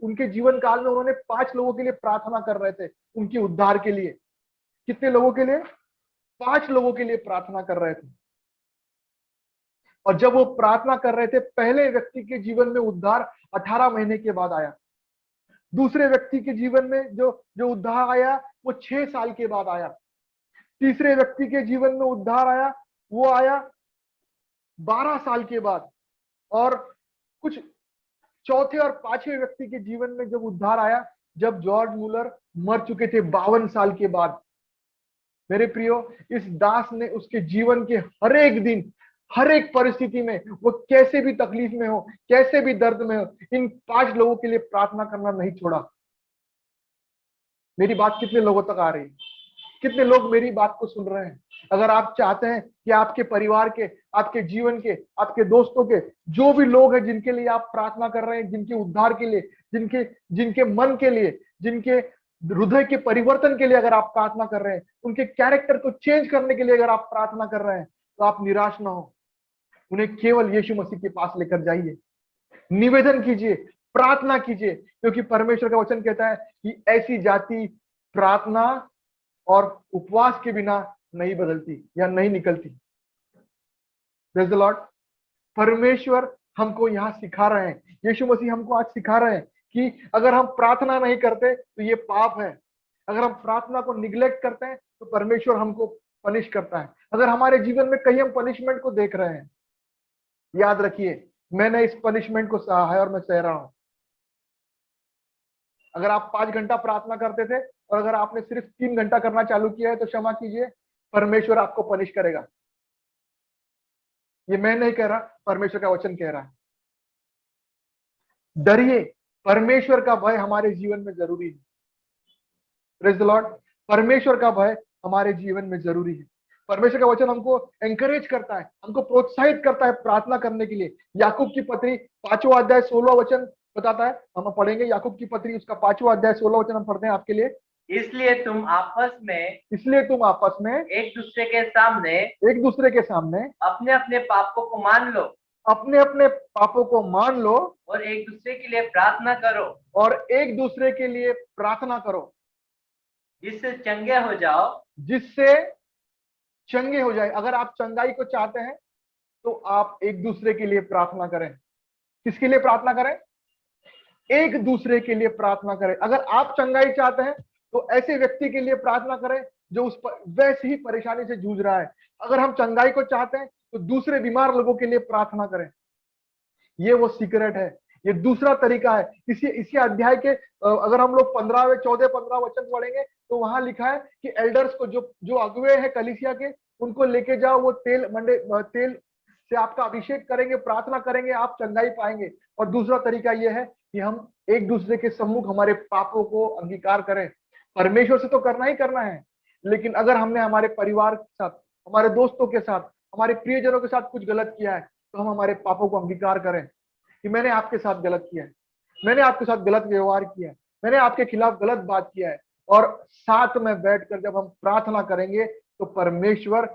S1: उनके जीवन काल में उन्होंने 5 लोगों के लिए प्रार्थना कर रहे थे, उनके उद्धार के लिए। कितने लोगों के लिए? 5 लोगों के लिए प्रार्थना कर रहे थे। और जब वो प्रार्थना कर रहे थे, पहले व्यक्ति के जीवन में उद्धार 18 महीने के बाद आया। दूसरे व्यक्ति के जीवन में जो जो उद्धार आया वो 6 साल के बाद आया। तीसरे व्यक्ति के जीवन में उद्धार आया वो आया 12 साल के बाद। और कुछ चौथे और पांचवें व्यक्ति के जीवन में जब उद्धार आया, जब जॉर्ज मुलर मर चुके थे 52 साल के बाद। मेरे प्रियो, इस दास ने उसके जीवन के हर एक दिन, हर एक परिस्थिति में, वो कैसे भी तकलीफ में हो, कैसे भी दर्द में हो, इन 5 लोगों के लिए प्रार्थना करना नहीं छोड़ा। मेरी बात कितने लोगों तक आ रही है? कितने लोग मेरी बात को सुन रहे हैं? अगर आप चाहते हैं कि आपके परिवार के, आपके जीवन के, आपके दोस्तों के, जो भी लोग हैं जिनके लिए आप प्रार्थना कर रहे हैं, जिनके उद्धार के लिए, जिनके जिनके मन के लिए, जिनके हृदय के परिवर्तन के लिए अगर आप प्रार्थना कर रहे हैं, उनके कैरेक्टर को चेंज करने के लिए अगर आप प्रार्थना कर रहे हैं, तो आप निराश ना हो। उन्हें केवल यीशु मसीह के पास लेकर जाइए, निवेदन कीजिए, प्रार्थना कीजिए, क्योंकि परमेश्वर का वचन कहता है कि ऐसी जाति प्रार्थना और उपवास के बिना नहीं बदलती या नहीं निकलती। Praise the Lord. परमेश्वर हमको यहाँ सिखा रहे हैं, यीशु मसीह हमको आज सिखा रहे हैं कि अगर हम प्रार्थना नहीं करते तो ये पाप है। अगर हम प्रार्थना को निग्लेक्ट करते हैं तो परमेश्वर हमको पनिश करता है। अगर हमारे जीवन में कहीं हम पनिशमेंट को देख रहे हैं, याद रखिए, मैंने इस पनिशमेंट को सहा है और मैं सह रहा हूं। अगर आप 5 घंटा प्रार्थना करते थे और अगर आपने सिर्फ 3 घंटा करना चालू किया है, तो क्षमा कीजिए, परमेश्वर आपको पनिश करेगा। ये मैं नहीं कह रहा, परमेश्वर का वचन कह रहा है। डरिए, परमेश्वर का भय हमारे जीवन में जरूरी है। Praise the Lord. परमेश्वर का भय हमारे जीवन में जरूरी है। परमेश्वर का वचन हमको एंकरेज करता है, हमको प्रोत्साहित करता है प्रार्थना करने के लिए। याकूब की पत्री 5वां अध्याय 16वां वचन बताता है, हम पढ़ेंगे याकूब की पत्री उसका 5वां अध्याय 16वां वचन हम पढ़ते हैं आपके लिए।
S2: इसलिए तुम आपस में एक दूसरे के सामने अपने अपने पापों को मान लो,
S1: अपने अपने पापों को मान लो,
S2: और एक दूसरे के लिए प्रार्थना करो,
S1: और एक दूसरे के लिए प्रार्थना करो,
S2: जिससे चंगे हो जाओ,
S1: जिससे चंगे हो जाए। अगर आप चंगाई को चाहते हैं तो आप एक दूसरे के लिए प्रार्थना करें। किसके लिए प्रार्थना करें? एक दूसरे के लिए प्रार्थना करें। अगर आप चंगाई चाहते हैं तो ऐसे व्यक्ति के लिए प्रार्थना करें जो उस पर वैसे ही परेशानी से जूझ रहा है। अगर हम चंगाई को चाहते हैं तो दूसरे बीमार लोगों के लिए प्रार्थना करें। ये वो सीक्रेट है, ये दूसरा तरीका है। इसी अध्याय के अगर हम लोग 15वें 14 15 वचन पढ़ेंगे तो वहां लिखा है कि एल्डर्स को, जो अगुवे हैं कलीसिया के, उनको लेके जाओ, वो तेल से आपका अभिषेक करेंगे, प्रार्थना करेंगे, आप चंगाई पाएंगे। और दूसरा तरीका यह है कि हम एक दूसरे के सम्मुख हमारे पापों को अंगीकार करें। परमेश्वर से तो करना ही करना है, लेकिन अगर हमने हमारे परिवार के साथ, हमारे दोस्तों के साथ, हमारे प्रियजनों के साथ कुछ गलत किया है, तो हम हमारे पापों को अंगीकार करें कि मैंने आपके साथ गलत किया है, मैंने आपके साथ गलत व्यवहार किया है, मैंने आपके खिलाफ गलत बात किया है। और साथ में बैठकर जब हम प्रार्थना करेंगे तो परमेश्वर,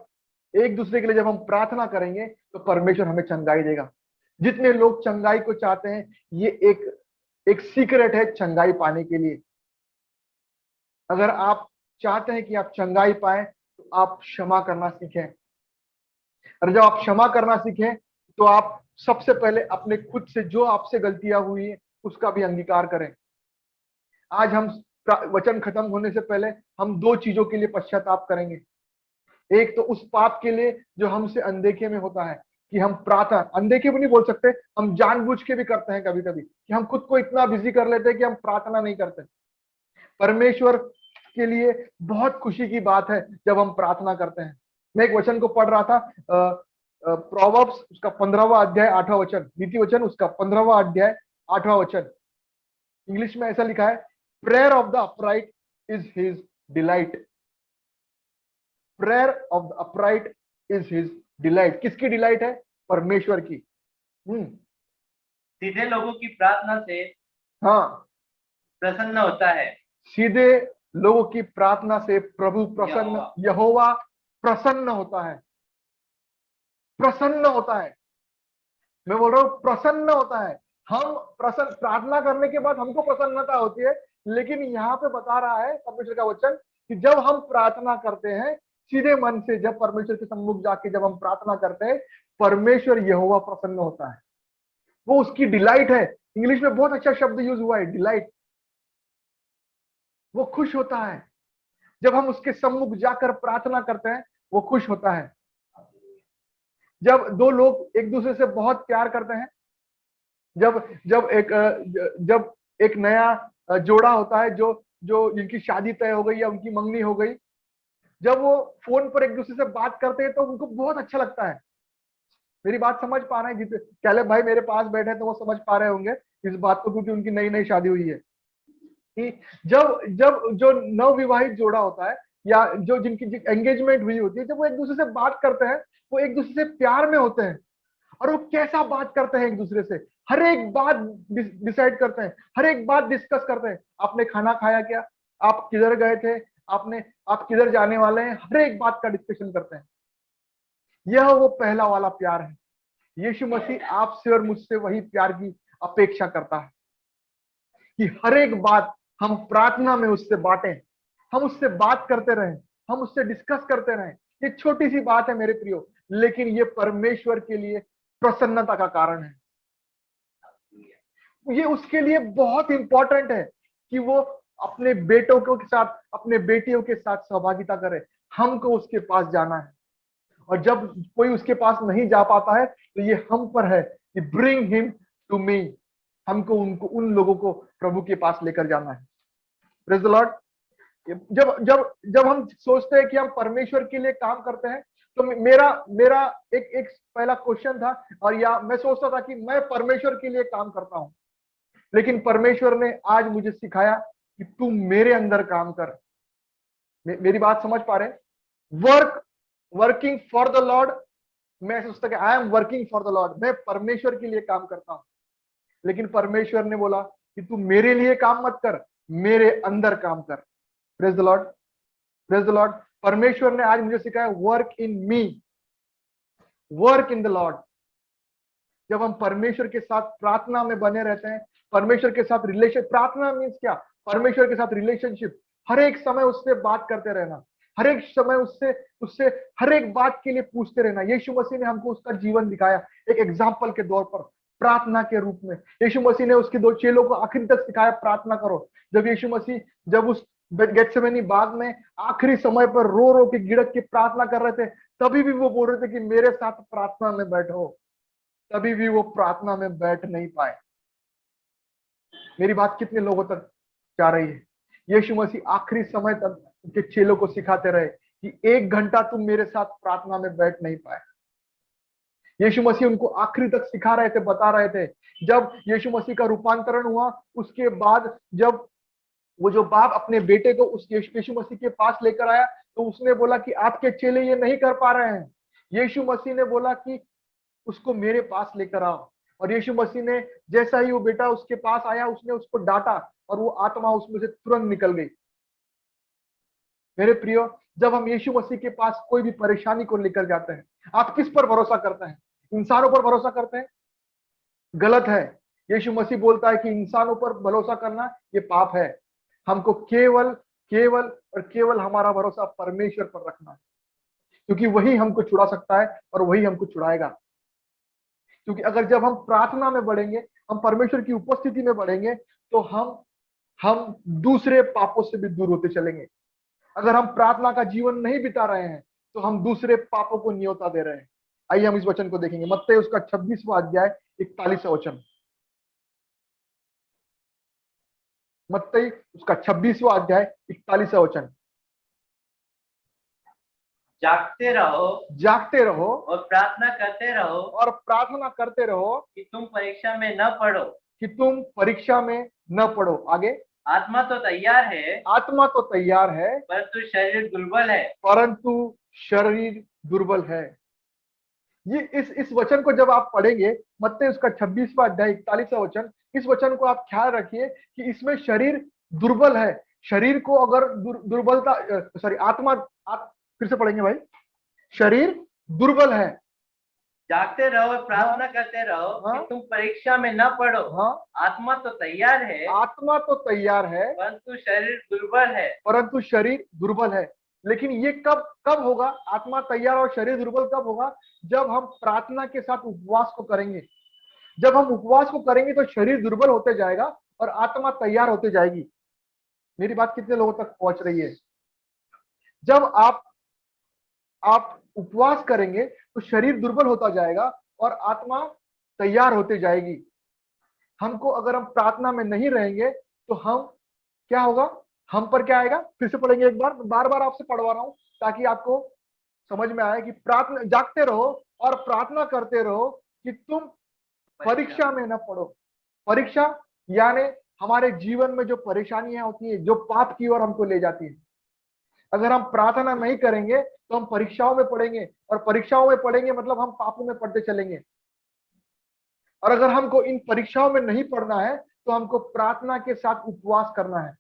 S1: एक दूसरे के लिए जब हम प्रार्थना करेंगे तो परमेश्वर हमें चंगाई देगा। जितने लोग चंगाई को चाहते हैं, ये एक सीक्रेट है चंगाई पाने के लिए। अगर आप चाहते हैं कि आप चंगाई पाएं तो आप क्षमा करना सीखें। और जब आप क्षमा करना सीखें तो आप सबसे पहले अपने खुद से जो आपसे गलतियां हुई है उसका भी अंगीकार करें। आज हम वचन खत्म होने से पहले हम 2 चीजों के लिए पश्चाताप करेंगे। एक तो उस पाप के लिए जो हमसे अनदेखे में होता है, कि हम प्रार्थना, अनदेखे भी नहीं बोल सकते, हम जानबूझ के भी करते हैं कभी कभी, कि हम खुद को इतना बिजी कर लेते हैं कि हम प्रार्थना नहीं करते। परमेश्वर के लिए बहुत खुशी की बात है जब हम प्रार्थना करते हैं। मैं एक वचन को पढ़ रहा था, प्रोवर्ब्स उसका 15वां अध्याय 8वां वचन, नीति वचन उसका 15वां अध्याय 8वां वचन। इंग्लिश में ऐसा लिखा है, prayer of the upright is his delight. Prayer of the upright is his delight. किसकी डिलाइट है? परमेश्वर की।
S2: सीधे लोगों की प्रार्थना से
S1: हाँ
S2: प्रसन्न होता है।
S1: सीधे लोगों की प्रार्थना से प्रभु प्रसन्न, यहोवा प्रसन्न होता है। प्रसन्न होता है, मैं बोल रहा हूं प्रसन्न होता है। हम प्रसन्न, प्रार्थना करने के बाद हमको प्रसन्नता होती है, लेकिन यहाँ पे बता रहा है परमेश्वर का वचन कि जब हम प्रार्थना करते हैं सीधे मन से, जब परमेश्वर के सम्मुख जाके जब हम प्रार्थना करते हैं, परमेश्वर यहोवा प्रसन्न होता है। वो उसकी डिलाइट है। इंग्लिश में बहुत अच्छा शब्द यूज हुआ है, डिलाइट। वो खुश होता है। जब हम उसके सम्मुख जाकर प्रार्थना करते हैं, वो खुश होता है। जब दो लोग एक दूसरे से बहुत प्यार करते हैं, जब जब एक नया जोड़ा होता है, जो जो जिनकी शादी तय हो गई या उनकी मंगनी हो गई, जब वो फोन पर एक दूसरे से बात करते हैं तो उनको बहुत अच्छा लगता है। मेरी बात समझ पा रहे हैं? जितने कैलेब भाई मेरे पास बैठे हैं तो वो समझ पा रहे होंगे इस बात को, क्योंकि उनकी नई नई शादी हुई है। कि जब जब जो नवविवाहित जोड़ा होता है या जो जिनकी एंगेजमेंट हुई होती है, जब वो एक दूसरे से बात करते हैं, वो एक दूसरे से प्यार में होते हैं। और वो कैसा बात करते हैं एक दूसरे से, हर एक बात डिसाइड करते हैं, हर एक बात डिस्कस करते हैं। आपने खाना खाया क्या, आप किधर गए थे, आप किधर जाने वाले हैं, हर एक बात का डिस्कशन करते हैं। यह वो पहला वाला प्यार है। यीशु मसीह आपसे और मुझसे वही प्यार की अपेक्षा करता है कि हर एक बात हम प्रार्थना में उससे बांटें, हम उससे बात करते रहें, हम उससे डिस्कस करते रहें। ये छोटी सी बात है मेरे प्रियो, लेकिन ये परमेश्वर के लिए प्रसन्नता का कारण है। ये उसके लिए बहुत इंपॉर्टेंट है कि वो अपने बेटों के साथ, अपने बेटियों के साथ सहभागिता करे। हमको उसके पास जाना है, और जब कोई उसके पास नहीं जा पाता है तो ये हम पर है कि ब्रिंग हिम टू मी। हमको उन लोगों को प्रभु के पास लेकर जाना है। Praise the Lord. जब जब जब हम सोचते हैं कि हम परमेश्वर के लिए काम करते हैं, तो मेरा मेरा एक पहला क्वेश्चन था, और या मैं सोचता था कि मैं परमेश्वर के लिए काम करता हूं, लेकिन परमेश्वर ने आज मुझे सिखाया कि तू मेरे अंदर काम कर। मेरी बात समझ पा रहे? Working for the Lord. मैं सोचता कि I am working for the Lord, मैं परमेश्वर के लिए काम करता हूं। लेकिन परमेश्वर ने बोला कि तू मेरे लिए काम मत कर, मेरे अंदर काम कर। Praise the Lord, praise the Lord. परमेश्वर ने आज मुझे सिखाया work in me, work in the Lord. जब हम परमेश्वर के साथ प्रार्थना में बने रहते हैं, परमेश्वर के साथ रिलेशन, प्रार्थना मीन्स क्या? परमेश्वर के साथ रिलेशनशिप, हर एक समय उससे बात करते रहना, हर एक समय उससे उससे हर एक बात के लिए पूछते रहना। यीशु मसीह ने हमको उसका जीवन दिखाया एक एग्जाम्पल के तौर पर, प्रार्थना के रूप में। यीशु मसीह ने उसके दो चेलों को आखिरी तक सिखाया प्रार्थना करो। जब यीशु मसीह जब उस गेत्सेमनी बाग में आखिरी समय पर रो रो के गिड़क के प्रार्थना कर रहे थे, तभी भी वो बोल रहे थे कि मेरे साथ प्रार्थना में बैठो, तभी भी वो प्रार्थना में बैठ नहीं पाए। मेरी बात कितने लोगों तक जा रही है? यीशु मसीह आखिरी समय तक उनके चेलों को सिखाते रहे कि 1 घंटा तुम मेरे साथ प्रार्थना में बैठ नहीं पाए। यीशु मसीह उनको आखिरी तक सिखा रहे थे, बता रहे थे। जब यीशु मसीह का रूपांतरण हुआ, उसके बाद जब वो जो बाप अपने बेटे को उस यीशु मसीह के पास लेकर आया, तो उसने बोला कि आपके चेले ये नहीं कर पा रहे हैं। यीशु मसीह ने बोला कि उसको मेरे पास लेकर आओ। और यीशु मसीह ने जैसा ही वो बेटा उसके पास आया, उसने उसको डांटा और वो आत्मा उसमें से तुरंत निकल गई। मेरे प्रियो, जब हम यीशु मसीह के पास कोई भी परेशानी को लेकर जाते हैं, आप किस पर भरोसा करते हैं? इंसानों पर भरोसा करते हैं? गलत है। यीशु मसीह बोलता है कि इंसानों पर भरोसा करना ये पाप है। हमको केवल केवल और केवल हमारा भरोसा परमेश्वर पर रखना है, क्योंकि वही हमको छुड़ा सकता है और वही हमको छुड़ाएगा। क्योंकि अगर जब हम प्रार्थना में बढ़ेंगे, हम परमेश्वर की उपस्थिति में बढ़ेंगे, तो हम दूसरे पापों से भी दूर होते चलेंगे। अगर हम प्रार्थना का जीवन नहीं बिता रहे हैं, तो हम दूसरे पापों को न्योता दे रहे हैं। आइए हम इस वचन को देखेंगे, मत्ती उसका 26वां अध्याय 41वां वचन। मत्ती उसका 26वां अध्याय 41वां वचन।
S2: जागते रहो,
S1: जागते रहो
S2: और प्रार्थना करते रहो,
S1: और प्रार्थना करते रहो
S2: कि तुम परीक्षा में न पड़ो,
S1: कि तुम परीक्षा में न पड़ो। आगे,
S2: आत्मा तो तैयार है,
S1: आत्मा तो तैयार है,
S2: परंतु शरीर दुर्बल है।
S1: परंतु शरीर दुर्बल है। ये इस वचन को जब आप पढ़ेंगे, मत्ती उसका 26वां अध्याय 41वां वचन, इस वचन को आप ख्याल रखिए कि इसमें शरीर दुर्बल है। शरीर को अगर दुर्बलता, सॉरी, आत्मा, फिर से पढ़ेंगे भाई। शरीर दुर्बल है।
S2: जागते रहो, प्रार्थना करते रहो, कि तुम परीक्षा में न पड़ो। आत्मा तो तैयार है,
S1: आत्मा तो तैयार है,
S2: परंतु शरीर दुर्बल है।
S1: परंतु शरीर दुर्बल है। लेकिन ये कब कब होगा? आत्मा तैयार और शरीर दुर्बल कब होगा? जब हम प्रार्थना के साथ उपवास को करेंगे। जब हम उपवास को करेंगे तो शरीर दुर्बल होते जाएगा और आत्मा तैयार होते जाएगी। मेरी बात कितने लोगों तक पहुंच रही है? जब आप उपवास करेंगे तो शरीर दुर्बल होता जाएगा और आत्मा तैयार होते जाएगी। हमको अगर हम प्रार्थना में नहीं रहेंगे तो हम क्या होगा, हम पर क्या आएगा? फिर से पढ़ेंगे एक बार, बार बार आपसे पढ़वा रहा हूं ताकि आपको समझ में आए कि प्रार्थना, जागते रहो और प्रार्थना करते रहो कि तुम परीक्षा में ना पड़ो। परीक्षा यानी हमारे जीवन में जो परेशानियां होती है, जो पाप की ओर हमको ले जाती है। अगर हम प्रार्थना नहीं करेंगे तो हम परीक्षाओं में पड़ेंगे, और परीक्षाओं में पड़ेंगे मतलब हम पापों में पड़ते चलेंगे। और अगर हमको इन परीक्षाओं में नहीं पड़ना है तो हमको प्रार्थना के साथ उपवास करना है।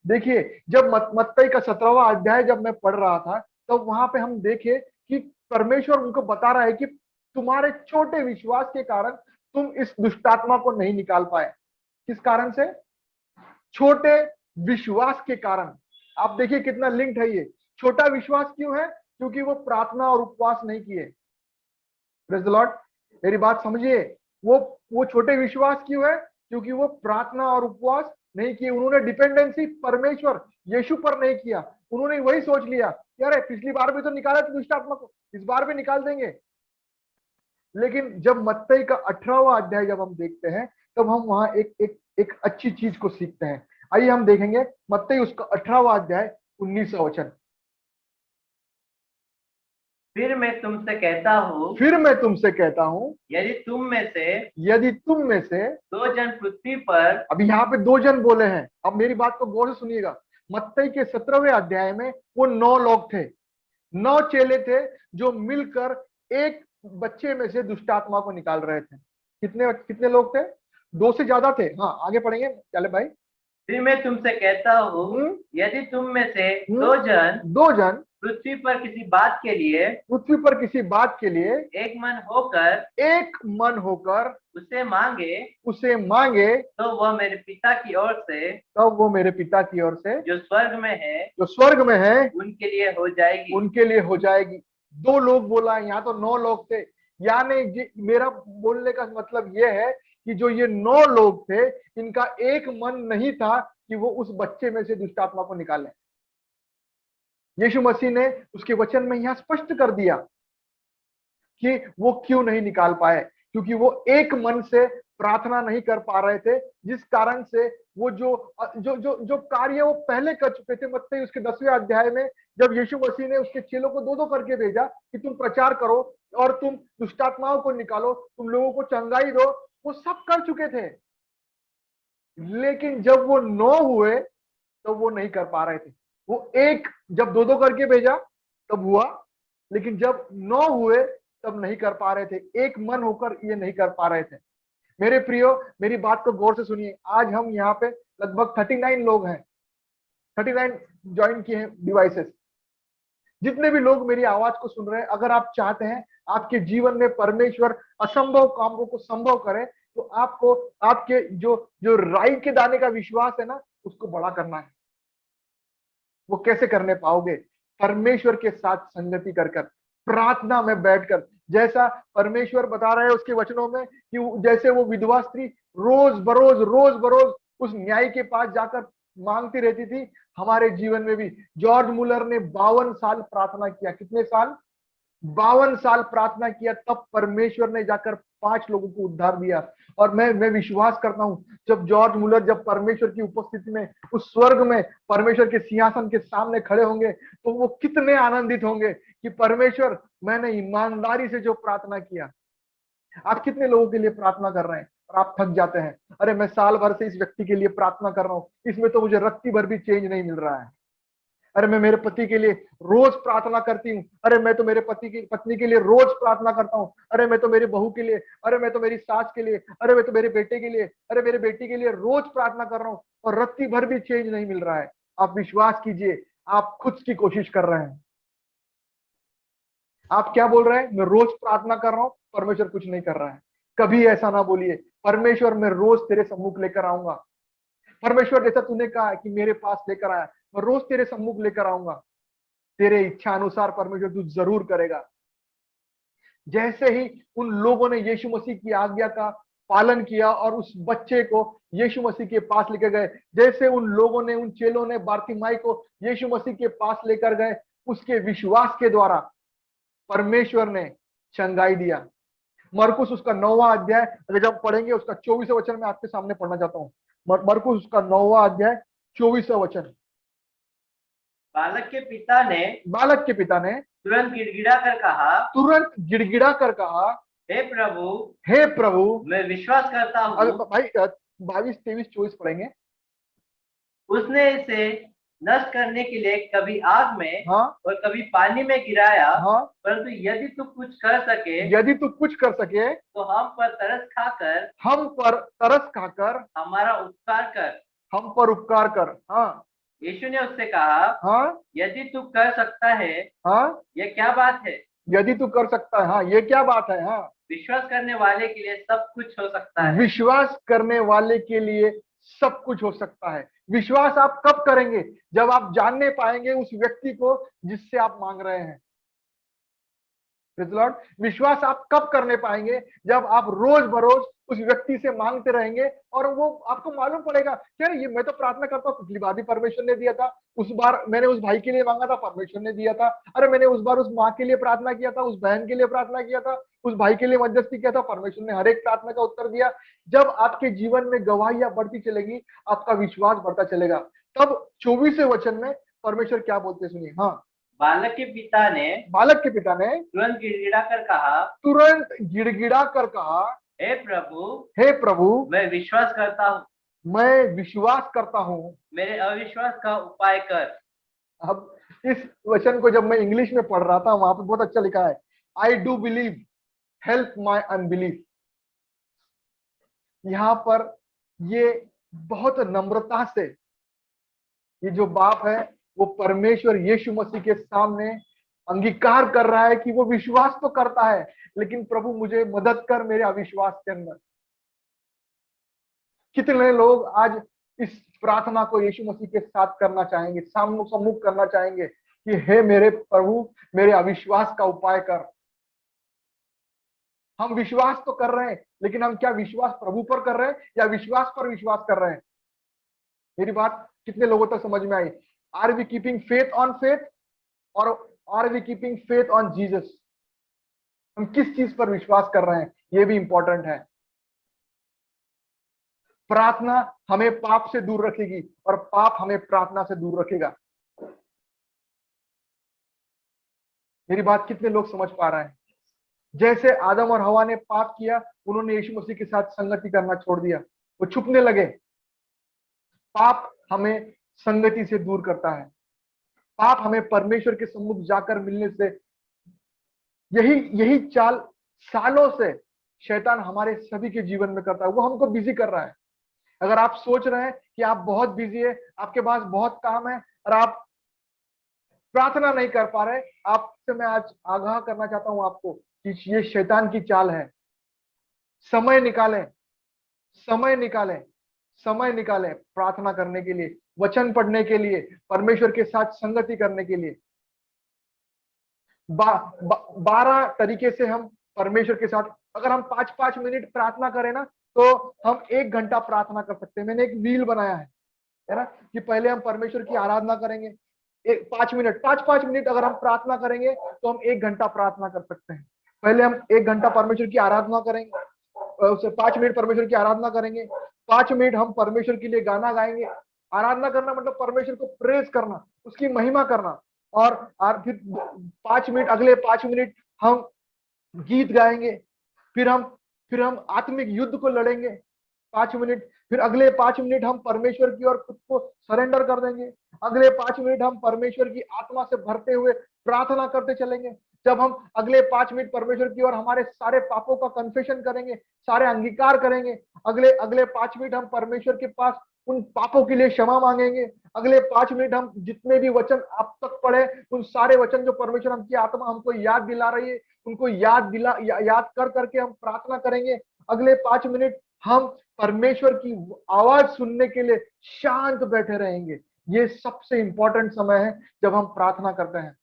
S1: देखिए, जब मत्ती का 17वां अध्याय जब मैं पढ़ रहा था तो वहां पे हम देखे कि परमेश्वर उनको बता रहा है कि तुम्हारे छोटे विश्वास के कारण तुम इस दुष्टात्मा को नहीं निकाल पाए। किस कारण से? छोटे विश्वास के कारण। आप देखिए कितना लिंक्ड है ये। छोटा विश्वास क्यों है? क्योंकि वो प्रार्थना और उपवास नहीं किए। Praise the Lord. मेरी बात समझिए, वो छोटे विश्वास क्यों है? क्योंकि वो प्रार्थना और उपवास नहीं किए। उन्होंने डिपेंडेंसी परमेश्वर यीशु पर नहीं किया। उन्होंने वही सोच लिया कि अरे पिछली बार भी तो निकाला था दुष्ट आत्मा को, इस बार भी निकाल देंगे। लेकिन जब मत्ती का 18वां अध्याय जब हम देखते हैं तब हम वहां एक अच्छी चीज को सीखते हैं। आइए हम देखेंगे मत्ती उसका 18वां अध्याय 19वां वचन।
S2: फिर मैं तुमसे कहता हूँ यदि तुम में से 2 जन पृथ्वी पर,
S1: अभी यहाँ पे 2 जन बोले हैं। अब मेरी बात को गौर से सुनिएगा। मत्ती के 17वें अध्याय में वो 9 लोग थे, 9 चेले थे जो मिलकर एक बच्चे में से दुष्ट आत्मा को निकाल रहे थे। कितने कितने लोग थे? 2 से ज्यादा थे। हाँ, आगे पढ़ेंगे, चले भाई।
S2: फिर मैं तुमसे कहता हूँ यदि तुम में से 2 जन पृथ्वी पर किसी बात के लिए एक मन होकर उसे मांगे तो वह मेरे पिता की ओर से जो स्वर्ग में है उनके लिए हो जाएगी। 2 लोग बोला है, यहाँ तो 9 लोग थे। यानी मेरा बोलने का मतलब ये है कि जो ये 9 लोग थे, इनका एक मन नहीं था कि वो उस बच्चे में से दुष्ट आत्मा को निकालें। यीशु मसीह ने उसके वचन में यहां स्पष्ट कर दिया कि वो क्यों नहीं निकाल पाए, क्योंकि वो एक मन से प्रार्थना नहीं कर पा रहे थे, जिस कारण से वो जो कार्य वो पहले कर चुके थे। मत्ती उसके 10वें अध्याय में जब यीशु मसीह ने उसके चेलों को 2-2 करके भेजा कि तुम प्रचार करो और तुम दुष्टात्माओं को निकालो, तुम लोगों को चंगाई दो, वो सब कर चुके थे। लेकिन जब वो 9 हुए तो वो नहीं कर पा रहे थे। वो एक जब 2-2 करके भेजा तब हुआ, लेकिन जब 9 हुए तब नहीं कर पा रहे थे। एक मन होकर ये नहीं कर पा रहे थे। मेरे प्रियो, मेरी बात को गौर से सुनिए। आज हम यहाँ पे लगभग 39 लोग हैं, 39 ज्वाइन किए हैं डिवाइसेस। जितने भी लोग मेरी आवाज को सुन रहे हैं, अगर आप चाहते हैं आपके जीवन में परमेश्वर असंभव कामों को संभव करे, तो आपको आपके जो राई के दाने का विश्वास है ना, उसको बड़ा करना है। वो कैसे करने पाओगे? परमेश्वर के साथ संगति कर कर, प्रार्थना में बैठकर। जैसा परमेश्वर बता रहे हैं उसके वचनों में कि जैसे वो विधवा स्त्री रोज बरोज उस न्याय के पास जाकर मांगती रहती थी, हमारे जीवन में भी जॉर्ज मुलर ने 52 साल प्रार्थना किया। कितने साल? 52 साल प्रार्थना किया, तब परमेश्वर ने जाकर 5 लोगों को उद्धार दिया। और मैं विश्वास करता हूं, जब जॉर्ज मुलर जब परमेश्वर की उपस्थिति में उस स्वर्ग में परमेश्वर के सिंहासन के सामने खड़े होंगे तो वो कितने आनंदित होंगे कि परमेश्वर, मैंने ईमानदारी से जो प्रार्थना किया। आप कितने लोगों के लिए प्रार्थना कर रहे हैं और आप थक जाते हैं? अरे मैं साल भर से इस व्यक्ति के लिए प्रार्थना कर रहा हूँ, इसमें तो मुझे रत्ती भर भी चेंज नहीं मिल रहा है। अरे मैं मेरे पति के लिए रोज प्रार्थना करती हूँ, अरे मैं तो मेरे पत्नी के लिए रोज प्रार्थना करता हूँ, अरे मैं तो मेरी बहू के लिए, अरे मैं तो मेरी सास के लिए, अरे मैं तो मेरे बेटे के लिए, अरे मेरे बेटी के लिए रोज प्रार्थना कर रहा हूँ और रत्ती भर भी चेंज नहीं मिल रहा है। आप विश्वास कीजिए, आप खुद की कोशिश कर रहे हैं। आप क्या बोल रहे हैं? मैं रोज प्रार्थना कर रहा हूं, परमेश्वर कुछ नहीं कर रहा है। कभी ऐसा ना बोलिए। परमेश्वर मैं रोज तेरे सम्मुख लेकर आऊंगा। परमेश्वर जैसा तूने कहा है कि मेरे पास लेकर आया, मैं रोज तेरे सम्मुख लेकर आऊंगा। तेरे इच्छा अनुसार परमेश्वर तू जरूर करेगा। जैसे ही उन लोगों ने यीशु मसीह की आज्ञा का
S1: पालन किया और उस बच्चे को यीशु मसीह के पास लेकर गए। जैसे उन लोगों ने, उन चेलों ने बारतिमाई को यीशु मसीह के पास लेकर गए, उसके विश्वास के द्वारा परमेश्वर ने चंगाई दिया। मरकुस उसका 9वां अध्याय अगर जब पढ़ेंगे, उसका 24वां वचन मैं आपके सामने पढ़ना चाहता हूँ। मरकुस उसका 9वां अध्याय 24वां वचन।
S2: बालक के पिता ने तुरंत गिड़गिड़ा कर कहा, हे प्रभु मैं विश्वास करता हूँ।
S1: भाई 22, 23, 24 पढ़ेंगे।
S2: उसने इसे नष्ट करने के लिए कभी आग में और कभी पानी में गिराया, परंतु यदि तू कुछ कर सके तो हम पर तरस खाकर हम पर उपकार कर। यीशु ने उससे कहा, यदि तू कर सकता है, ये क्या बात है?
S1: यदि तू कर सकता है, ये क्या बात है?
S2: विश्वास करने वाले के लिए सब कुछ हो सकता है।
S1: विश्वास करने वाले के लिए सब कुछ हो सकता है। विश्वास आप कब करेंगे? जब आप जानने पाएंगे उस व्यक्ति को जिससे आप मांग रहे हैं। विश्वास आप कब करने पाएंगे? जब आप रोज बरोज उस व्यक्ति से मांगते रहेंगे और वो आपको मालूम पड़ेगा क्या, ये मैं तो प्रार्थना करता हूँ, पिछली बार भी परमेश्वर ने दिया था, उस बार मैंने उस भाई के लिए मांगा था, परमेश्वर ने दिया था। अरे मैंने उस बार उस माँ के लिए प्रार्थना किया था, उस बहन के लिए प्रार्थना किया था, उस भाई के लिए मध्यस्थी किया था, परमेश्वर ने हर एक प्रार्थना का उत्तर दिया। जब आपके जीवन में गवाहियां बढ़ती चलेगी, आपका विश्वास बढ़ता चलेगा। तब 24वें वचन में परमेश्वर क्या बोलते सुनिए।
S2: बालक के पिता ने तुरंत
S1: गिड़गिड़ा कर कहा,
S2: हे प्रभु मैं विश्वास करता हूँ, मेरे अविश्वास का उपाय कर।
S1: अब इस वचन को जब मैं इंग्लिश में पढ़ रहा था, वहां पर बहुत अच्छा लिखा है, I do believe, help my unbelief. यहां पर ये बहुत नम्रता से ये जो बाप है वो परमेश्वर यीशु मसीह के सामने अंगीकार कर रहा है कि वो विश्वास तो करता है, लेकिन प्रभु मुझे मदद कर मेरे अविश्वास के अंदर। कितने लोग आज इस प्रार्थना को यीशु मसीह के साथ करना चाहेंगे, सम्मुख करना चाहेंगे कि हे मेरे प्रभु मेरे अविश्वास का उपाय कर। हम विश्वास तो कर रहे हैं, लेकिन हम क्या विश्वास प्रभु पर कर रहे हैं या विश्वास पर विश्वास कर रहे हैं? मेरी बात कितने लोगों तक समझ में आई? Are we keeping faith on faith और are we keeping faith on Jesus? हम किस चीज पर विश्वास कर रहे हैं, ये भी इंपॉर्टेंट है। प्रार्थना हमें पाप से दूर रखेगी और पाप हमें प्रार्थना से दूर रखेगा। मेरी बात कितने लोग समझ पा रहे हैं? जैसे आदम और हवा ने पाप किया, उन्होंने यीशु मसीह के साथ संगति करना छोड़ दिया, वो छुपने लगे। पाप हमें संगति से दूर करता है। पाप हमें परमेश्वर के सम्मुख जाकर मिलने से, यही चाल सालों से शैतान हमारे सभी के जीवन में करता है। वो हमको बिजी कर रहा है। अगर आप सोच रहे हैं कि आप बहुत बिजी है, आपके पास बहुत काम है और आप प्रार्थना नहीं कर पा रहे, आपसे मैं आज आगाह करना चाहता हूं आपको कि ये शैतान की चाल है। समय निकालें, समय निकालें, समय निकालें प्रार्थना करने के लिए, वचन पढ़ने के लिए, परमेश्वर के साथ संगति करने के लिए। 12 तरीके से हम परमेश्वर के साथ, अगर हम 5-5 मिनट प्रार्थना करें ना, तो हम 1 घंटा प्रार्थना कर सकते हैं। मैंने एक व्हील बनाया है ना, कि पहले हम परमेश्वर की आराधना करेंगे 5 मिनट अगर हम प्रार्थना करेंगे तो हम 1 घंटा प्रार्थना कर सकते हैं। पहले हम 1 घंटा परमेश्वर की आराधना करेंगे, उसे 5 मिनट परमेश्वर की आराधना करेंगे, 5 मिनट हम परमेश्वर के लिए गाना गाएंगे। आराधना करना मतलब परमेश्वर को प्रेज करना, उसकी महिमा करना। और फिर 5 मिनट, अगले 5 मिनट हम गीत गाएंगे। फिर हम आत्मिक युद्ध को लड़ेंगे 5 मिनट। फिर अगले 5 मिनट हम परमेश्वर की और खुद को सरेंडर कर देंगे। अगले 5 मिनट हम परमेश्वर की आत्मा से भरते हुए प्रार्थना करते चलेंगे। जब हम अगले 5 मिनट परमेश्वर की और हमारे सारे पापों का कन्फेशन करेंगे, सारे अंगीकार करेंगे। अगले 5 मिनट हम परमेश्वर के पास उन पापों के लिए क्षमा मांगेंगे। अगले 5 मिनट हम जितने भी वचन आप तक पढ़े, उन सारे वचन जो परमेश्वर हमकी आत्मा हमको याद दिला रही है, उनको याद कर करके हम प्रार्थना करेंगे। अगले 5 मिनट हम परमेश्वर की आवाज सुनने के लिए शांत बैठे रहेंगे। ये सबसे इंपॉर्टेंट समय है जब हम प्रार्थना करते हैं।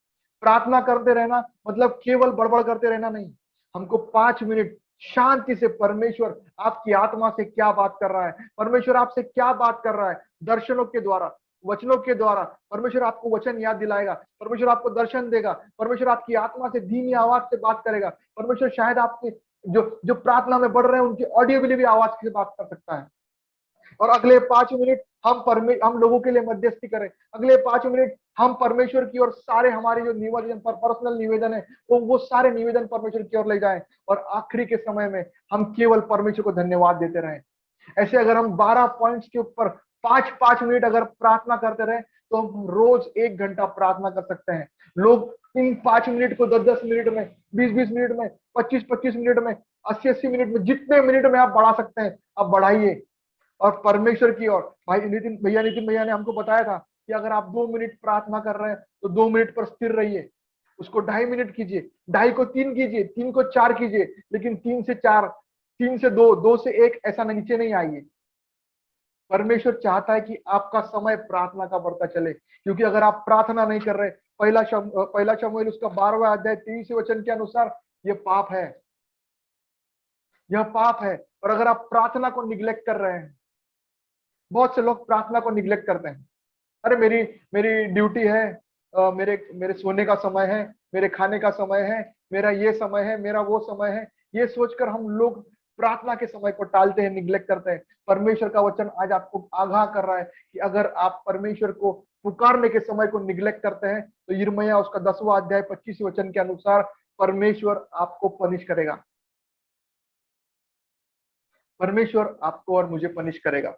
S1: प्रार्थना करते रहना मतलब केवल बड़बड़ करते रहना नहीं। हमको 5 मिनट शांति से परमेश्वर आपकी आत्मा से क्या बात कर रहा है, परमेश्वर आपसे क्या बात कर रहा है, दर्शनों के द्वारा, वचनों के द्वारा। परमेश्वर आपको वचन याद दिलाएगा, परमेश्वर आपको दर्शन देगा, परमेश्वर आपकी आत्मा से धीमी आवाज से बात करेगा। परमेश्वर शायद आपके जो जो प्रार्थना में बढ़ रहे हैं उनकी ऑडियोबली भी आवाज से बात कर सकता है। और अगले 5 मिनट हम लोगों के लिए मध्यस्थी करें। अगले 5 मिनट हम परमेश्वर की ओर सारे हमारे जो निवेदन पर पर्सनल निवेदन है वो सारे निवेदन परमेश्वर की ओर ले जाएं, और आखिरी के समय में हम केवल परमेश्वर को धन्यवाद देते रहें। ऐसे अगर हम 12 पॉइंट्स के ऊपर 5-5 मिनट अगर प्रार्थना करते रहे तो हम रोज 1 घंटा प्रार्थना कर सकते हैं। लोग इन 5 मिनट को 10-10 मिनट में, 20-20 मिनट में, 25-25 मिनट में, 80-80 मिनट में, जितने मिनट में आप बढ़ा सकते हैं आप बढ़ाइए। और परमेश्वर की ओर नितिन भैया ने हमको बताया था कि अगर आप 2 मिनट प्रार्थना कर रहे हैं तो 2 मिनट पर स्थिर रहिए, उसको 2.5 मिनट कीजिए, 2.5 को 3 कीजिए, 3 को 4 कीजिए, लेकिन 3 से 4, 3 से 2, 2 से 1 ऐसा नीचे नहीं आइए। परमेश्वर चाहता है कि आपका समय प्रार्थना का बढ़ता चले, क्योंकि अगर आप प्रार्थना नहीं कर रहे, पहला शमूएल उसका 12वां अध्याय 23वें वचन के अनुसार ये पाप है, यह पाप है। और अगर आप प्रार्थना को निग्लेक्ट कर रहे हैं, बहुत से लोग प्रार्थना को निग्लेक्ट करते हैं। अरे मेरी मेरी ड्यूटी है, मेरे सोने का समय है, मेरे खाने का समय है, मेरा ये समय है, मेरा वो समय है, ये सोचकर हम लोग प्रार्थना के समय को टालते हैं, निग्लेक्ट करते हैं। परमेश्वर का वचन आज आपको आगाह कर रहा है कि अगर आप परमेश्वर को पुकारने के समय को निग्लेक्ट करते हैं तो यिर्मयाह उसका 10वां अध्याय 25वें वचन के अनुसार परमेश्वर आपको पनिश करेगा। परमेश्वर आपको और मुझे पनिश करेगा।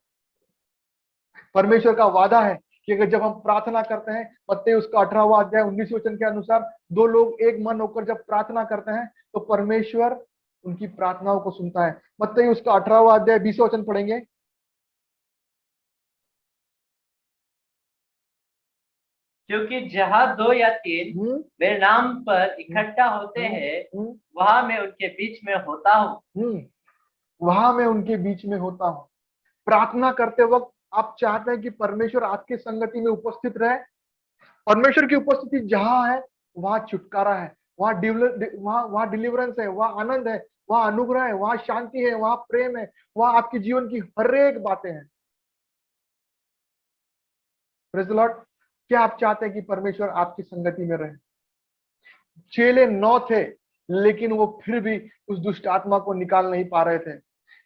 S1: परमेश्वर का वादा है कि अगर जब हम प्रार्थना करते हैं, मत्ती उसका 18वां अध्याय 19वें वचन के अनुसार, 2 लोग एक मन होकर जब प्रार्थना करते हैं तो परमेश्वर उनकी प्रार्थनाओं को सुनता है। मत्ती उसका 18वां अध्याय 20वें वचन पढ़ेंगे।
S2: क्योंकि जहाँ 2 या 3 मेरे नाम पर इकट्ठा होते हैं, वहां मैं उनके बीच में होता हूँ।
S1: वहां मैं उनके बीच में होता हूँ। प्रार्थना करते वक्त आप चाहते हैं कि परमेश्वर आपकी संगति में उपस्थित रहे। परमेश्वर की उपस्थिति जहां है वहां छुटकारा है, वहां डिलीवरेंस है, वहां आनंद है, वहां अनुग्रह है, वहां शांति है, वहां प्रेम है, वहां आपके जीवन की हर एक बातें हैं। Praise the Lord. क्या आप चाहते हैं कि परमेश्वर आपकी संगति में रहे? चेले 9 थे, लेकिन वो फिर भी उस दुष्ट आत्मा को निकाल नहीं पा रहे थे।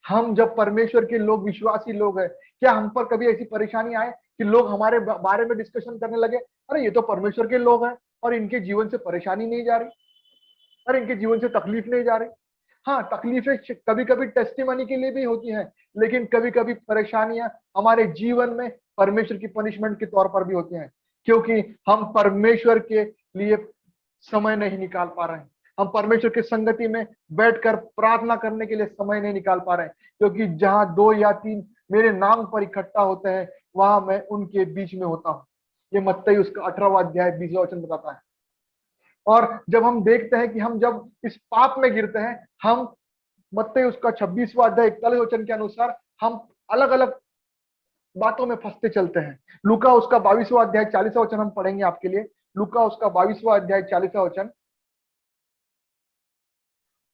S1: हम जब परमेश्वर के लोग, विश्वासी लोग हैं, क्या हम पर कभी ऐसी परेशानी आए कि लोग हमारे बारे में डिस्कशन करने लगे, अरे ये तो परमेश्वर के लोग हैं और इनके जीवन से परेशानी नहीं जा रही, अरे इनके जीवन से तकलीफ नहीं जा रही। हाँ, तकलीफें कभी कभी टेस्टिमनी के लिए भी होती हैं, लेकिन कभी कभी परेशानियां हमारे जीवन में परमेश्वर की पनिशमेंट के तौर पर भी होती हैं, क्योंकि हम परमेश्वर के लिए समय नहीं निकाल पा रहे हैं। हम परमेश्वर की संगति में बैठकर प्रार्थना करने के लिए समय नहीं निकाल पा रहे हैं, क्योंकि जहां 2 या 3 मेरे नाम पर इकट्ठा होते हैं वहां मैं उनके बीच में होता हूँ। ये मत्ती उसका 18वां अध्याय 20वां वचन बताता है। और जब हम देखते हैं कि हम जब इस पाप में गिरते हैं, हम मत्ती उसका 26वां अध्याय 41 वचन के अनुसार हम अलग अलग बातों में फंसते चलते हैं। लूका उसका 22वां अध्याय 40वां वचन हम पढ़ेंगे आपके लिए। लूका उसका 22वां अध्याय 40वां वचन।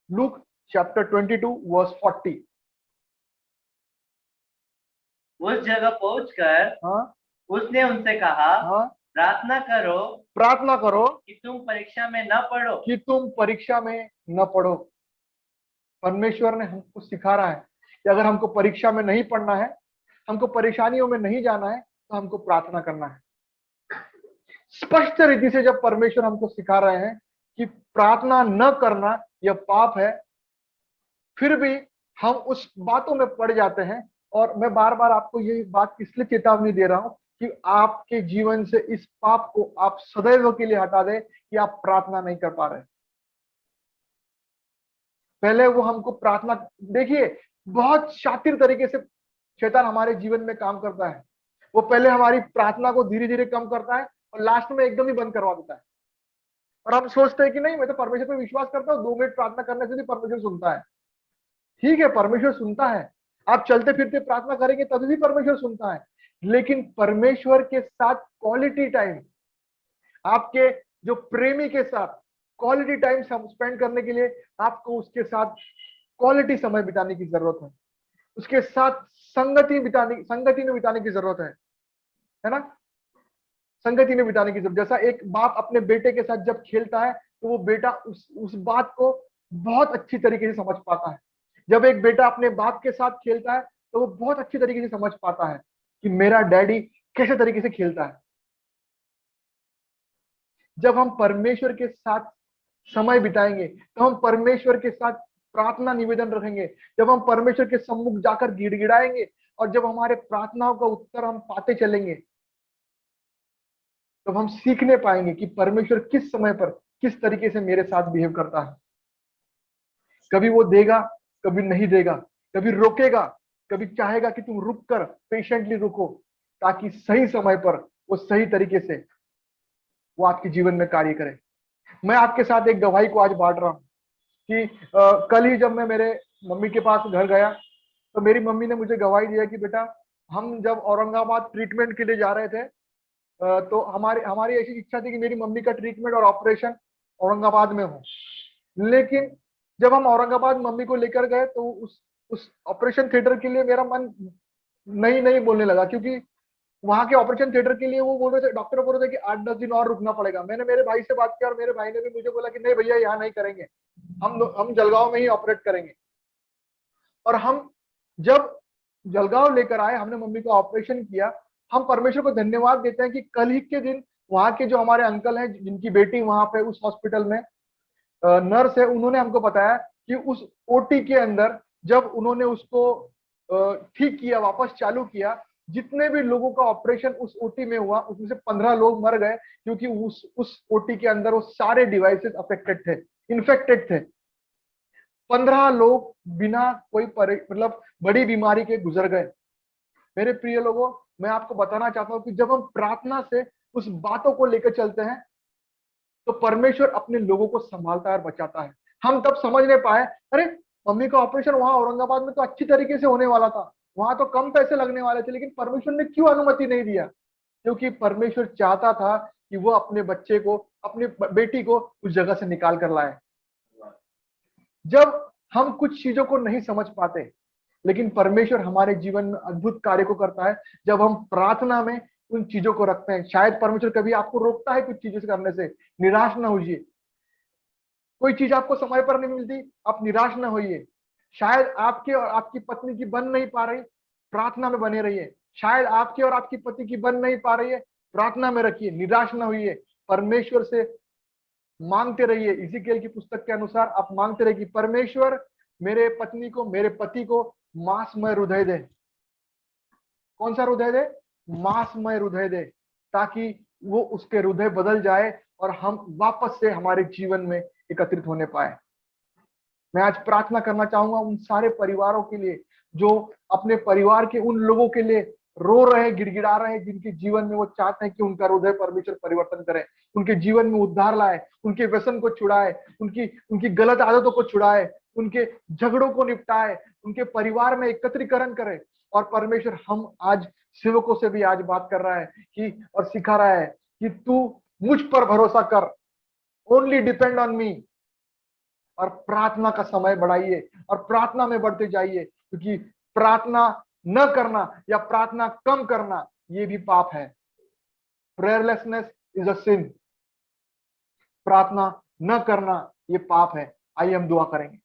S1: Luke chapter 22 verse 40।
S2: उस जगह पहुंचकर उसने उनसे कहा, प्रार्थना करो कि तुम परीक्षा में न पढ़ो।
S1: परमेश्वर ने हमको सिखा रहा है कि अगर हमको परीक्षा में नहीं पढ़ना है, हमको परेशानियों में नहीं जाना है, तो हमको प्रार्थना करना है। स्पष्ट रीति से जब परमेश्वर हमको सिखा रहे हैं कि प्रार्थना न करना यह पाप है, फिर भी हम उस बातों में पड़ जाते हैं। और मैं बार बार आपको ये बात इसलिए चेतावनी दे रहा हूं कि आपके जीवन से इस पाप को आप सदैव के लिए हटा दें कि आप प्रार्थना नहीं कर पा रहे। पहले वो हमको प्रार्थना, देखिए बहुत शातिर तरीके से शैतान हमारे जीवन में काम करता है। वो पहले हमारी प्रार्थना को धीरे धीरे कम करता है और लास्ट में एकदम ही बंद करवा देता है। और हम सोचते हैं कि नहीं, मैं तो परमेश्वर पर विश्वास करता हूँ, 2 मिनट प्रार्थना करने से भी परमेश्वर सुनता है। ठीक है, परमेश्वर सुनता है, आप चलते फिरते प्रार्थना करेंगे तभी भी परमेश्वर सुनता है, लेकिन परमेश्वर के साथ क्वालिटी टाइम, आपके जो प्रेमी के साथ क्वालिटी टाइम स्पेंड करने के लिए आपको उसके साथ क्वालिटी समय बिताने की जरूरत है, उसके साथ संगति में बिताने की जरूरत है ना, संगति में बिताने की जरूरत। जैसा एक बाप अपने बेटे के साथ जब खेलता है तो वो बेटा उस बात को बहुत अच्छी तरीके से समझ पाता है। जब एक बेटा अपने बाप के साथ खेलता है तो वो बहुत अच्छी तरीके से समझ पाता है कि मेरा डैडी कैसे तरीके से खेलता है। जब हम परमेश्वर के साथ समय बिताएंगे तो हम परमेश्वर के साथ प्रार्थना निवेदन रखेंगे, जब हम परमेश्वर के सम्मुख जाकर गिड़गिड़ाएंगे और जब हमारे प्रार्थनाओं का उत्तर हम पाते चलेंगे, तो हम सीखने पाएंगे कि परमेश्वर किस समय पर किस तरीके से मेरे साथ बिहेव करता है। कभी वो देगा, कभी नहीं देगा, कभी रोकेगा, कभी चाहेगा कि तुम रुक कर पेशेंटली रुको, ताकि सही समय पर वो सही तरीके से वो आपके जीवन में कार्य करे। मैं आपके साथ एक गवाही को आज बांट रहा हूं कि कल ही जब मैं मेरे मम्मी के पास घर गया तो मेरी मम्मी ने मुझे गवाही दिया कि बेटा, हम जब औरंगाबाद ट्रीटमेंट के लिए जा रहे थे तो हमारी ऐसी इच्छा थी कि मेरी मम्मी का ट्रीटमेंट और ऑपरेशन औरंगाबाद में हो। लेकिन जब हम औरंगाबाद मम्मी को लेकर गए तो उस ऑपरेशन थिएटर के लिए मेरा मन नहीं नहीं बोलने लगा, क्योंकि वहां के ऑपरेशन थिएटर के लिए वो बोल रहे थे, डॉक्टर बोल रहे थे कि 8-10 दिन और रुकना पड़ेगा। मैंने मेरे भाई से बात किया और मेरे भाई ने भी मुझे बोला कि नहीं भैया, यहाँ नहीं करेंगे, हम जलगांव में ही ऑपरेट करेंगे। और हम जब जलगांव लेकर आए, हमने मम्मी का ऑपरेशन किया। हम परमेश्वर को धन्यवाद देते हैं कि कल ही के दिन वहां के जो हमारे अंकल हैं जिनकी बेटी वहां पे उस हॉस्पिटल में नर्स है, उन्होंने हमको बताया कि उस ओटी के अंदर जब उन्होंने उसको ठीक किया, वापस चालू किया, जितने भी लोगों का ऑपरेशन उस ओटी में हुआ उसमें से 15 लोग मर गए, क्योंकि उस ओटी के अंदर वो सारे डिवाइसेस अफेक्टेड थे, इन्फेक्टेड थे। 15 लोग बिना कोई मतलब बड़ी बीमारी के गुजर गए। मेरे प्रिय लोगों, मैं आपको बताना चाहता हूं कि जब हम प्रार्थना से उस बातों को लेकर चलते हैं तो परमेश्वर अपने लोगों को संभालता है और बचाता है। हम तब समझ नहीं पाए, अरे मम्मी का ऑपरेशन वहां औरंगाबाद में तो अच्छी तरीके से होने वाला था, वहां तो कम पैसे लगने वाले थे, लेकिन परमेश्वर ने क्यों अनुमति नहीं दिया? क्योंकि परमेश्वर चाहता था कि वो अपने बच्चे को, अपनी बेटी को उस जगह से निकाल कर लाए। जब हम कुछ चीजों को नहीं समझ पाते, लेकिन परमेश्वर हमारे जीवन में अद्भुत कार्य को करता है जब हम प्रार्थना में उन चीजों को रखते हैं। शायद परमेश्वर कभी आपको रोकता है कुछ चीजों से करने से, निराश ना होइए। कोई चीज आपको समय पर नहीं मिलती, आप निराश ना होइए। शायद आपके और आपकी पत्नी की बन नहीं पा रही, प्रार्थना में बने रहिए। शायद आपके और आपकी पति की बन नहीं पा रही है, प्रार्थना में रखिए, निराश ना होइए। परमेश्वर से मांगते रहिए। इज़ीकियल की पुस्तक के अनुसार आप मांगते रहिए कि परमेश्वर मेरे पत्नी को, मेरे पति को मांसमय हृदय दे। कौन सा हृदय दे? मांसमय हृदय दे, ताकि वो उसके हृदय बदल जाए और हम वापस से हमारे जीवन में एकत्रित होने पाए। मैं आज प्रार्थना करना चाहूंगा उन सारे परिवारों के लिए जो अपने परिवार के उन लोगों के लिए रो रहे हैं, गिड़गिड़ा रहे हैं, जिनके जीवन में वो चाहते हैं कि उनका हृदय परमेश्वर परिवर्तन करे, उनके जीवन में उद्धार लाए, उनके व्यसन को छुड़ाए, उनकी उनकी गलत आदतों को छुड़ाए, उनके झगड़ों को निपटाए, उनके परिवार में एकत्रीकरण करे। और परमेश्वर हम आज सेवकों से भी आज बात कर रहा है कि और सिखा रहा है कि तू मुझ पर भरोसा कर, ओनली डिपेंड ऑन मी। और प्रार्थना का समय बढ़ाइए और प्रार्थना में बढ़ते जाइए, क्योंकि प्रार्थना न करना या प्रार्थना कम करना ये भी पाप है। प्रेयरलेसनेस इज अ सिन। प्रार्थना न करना ये पाप है। आइए हम दुआ करेंगे।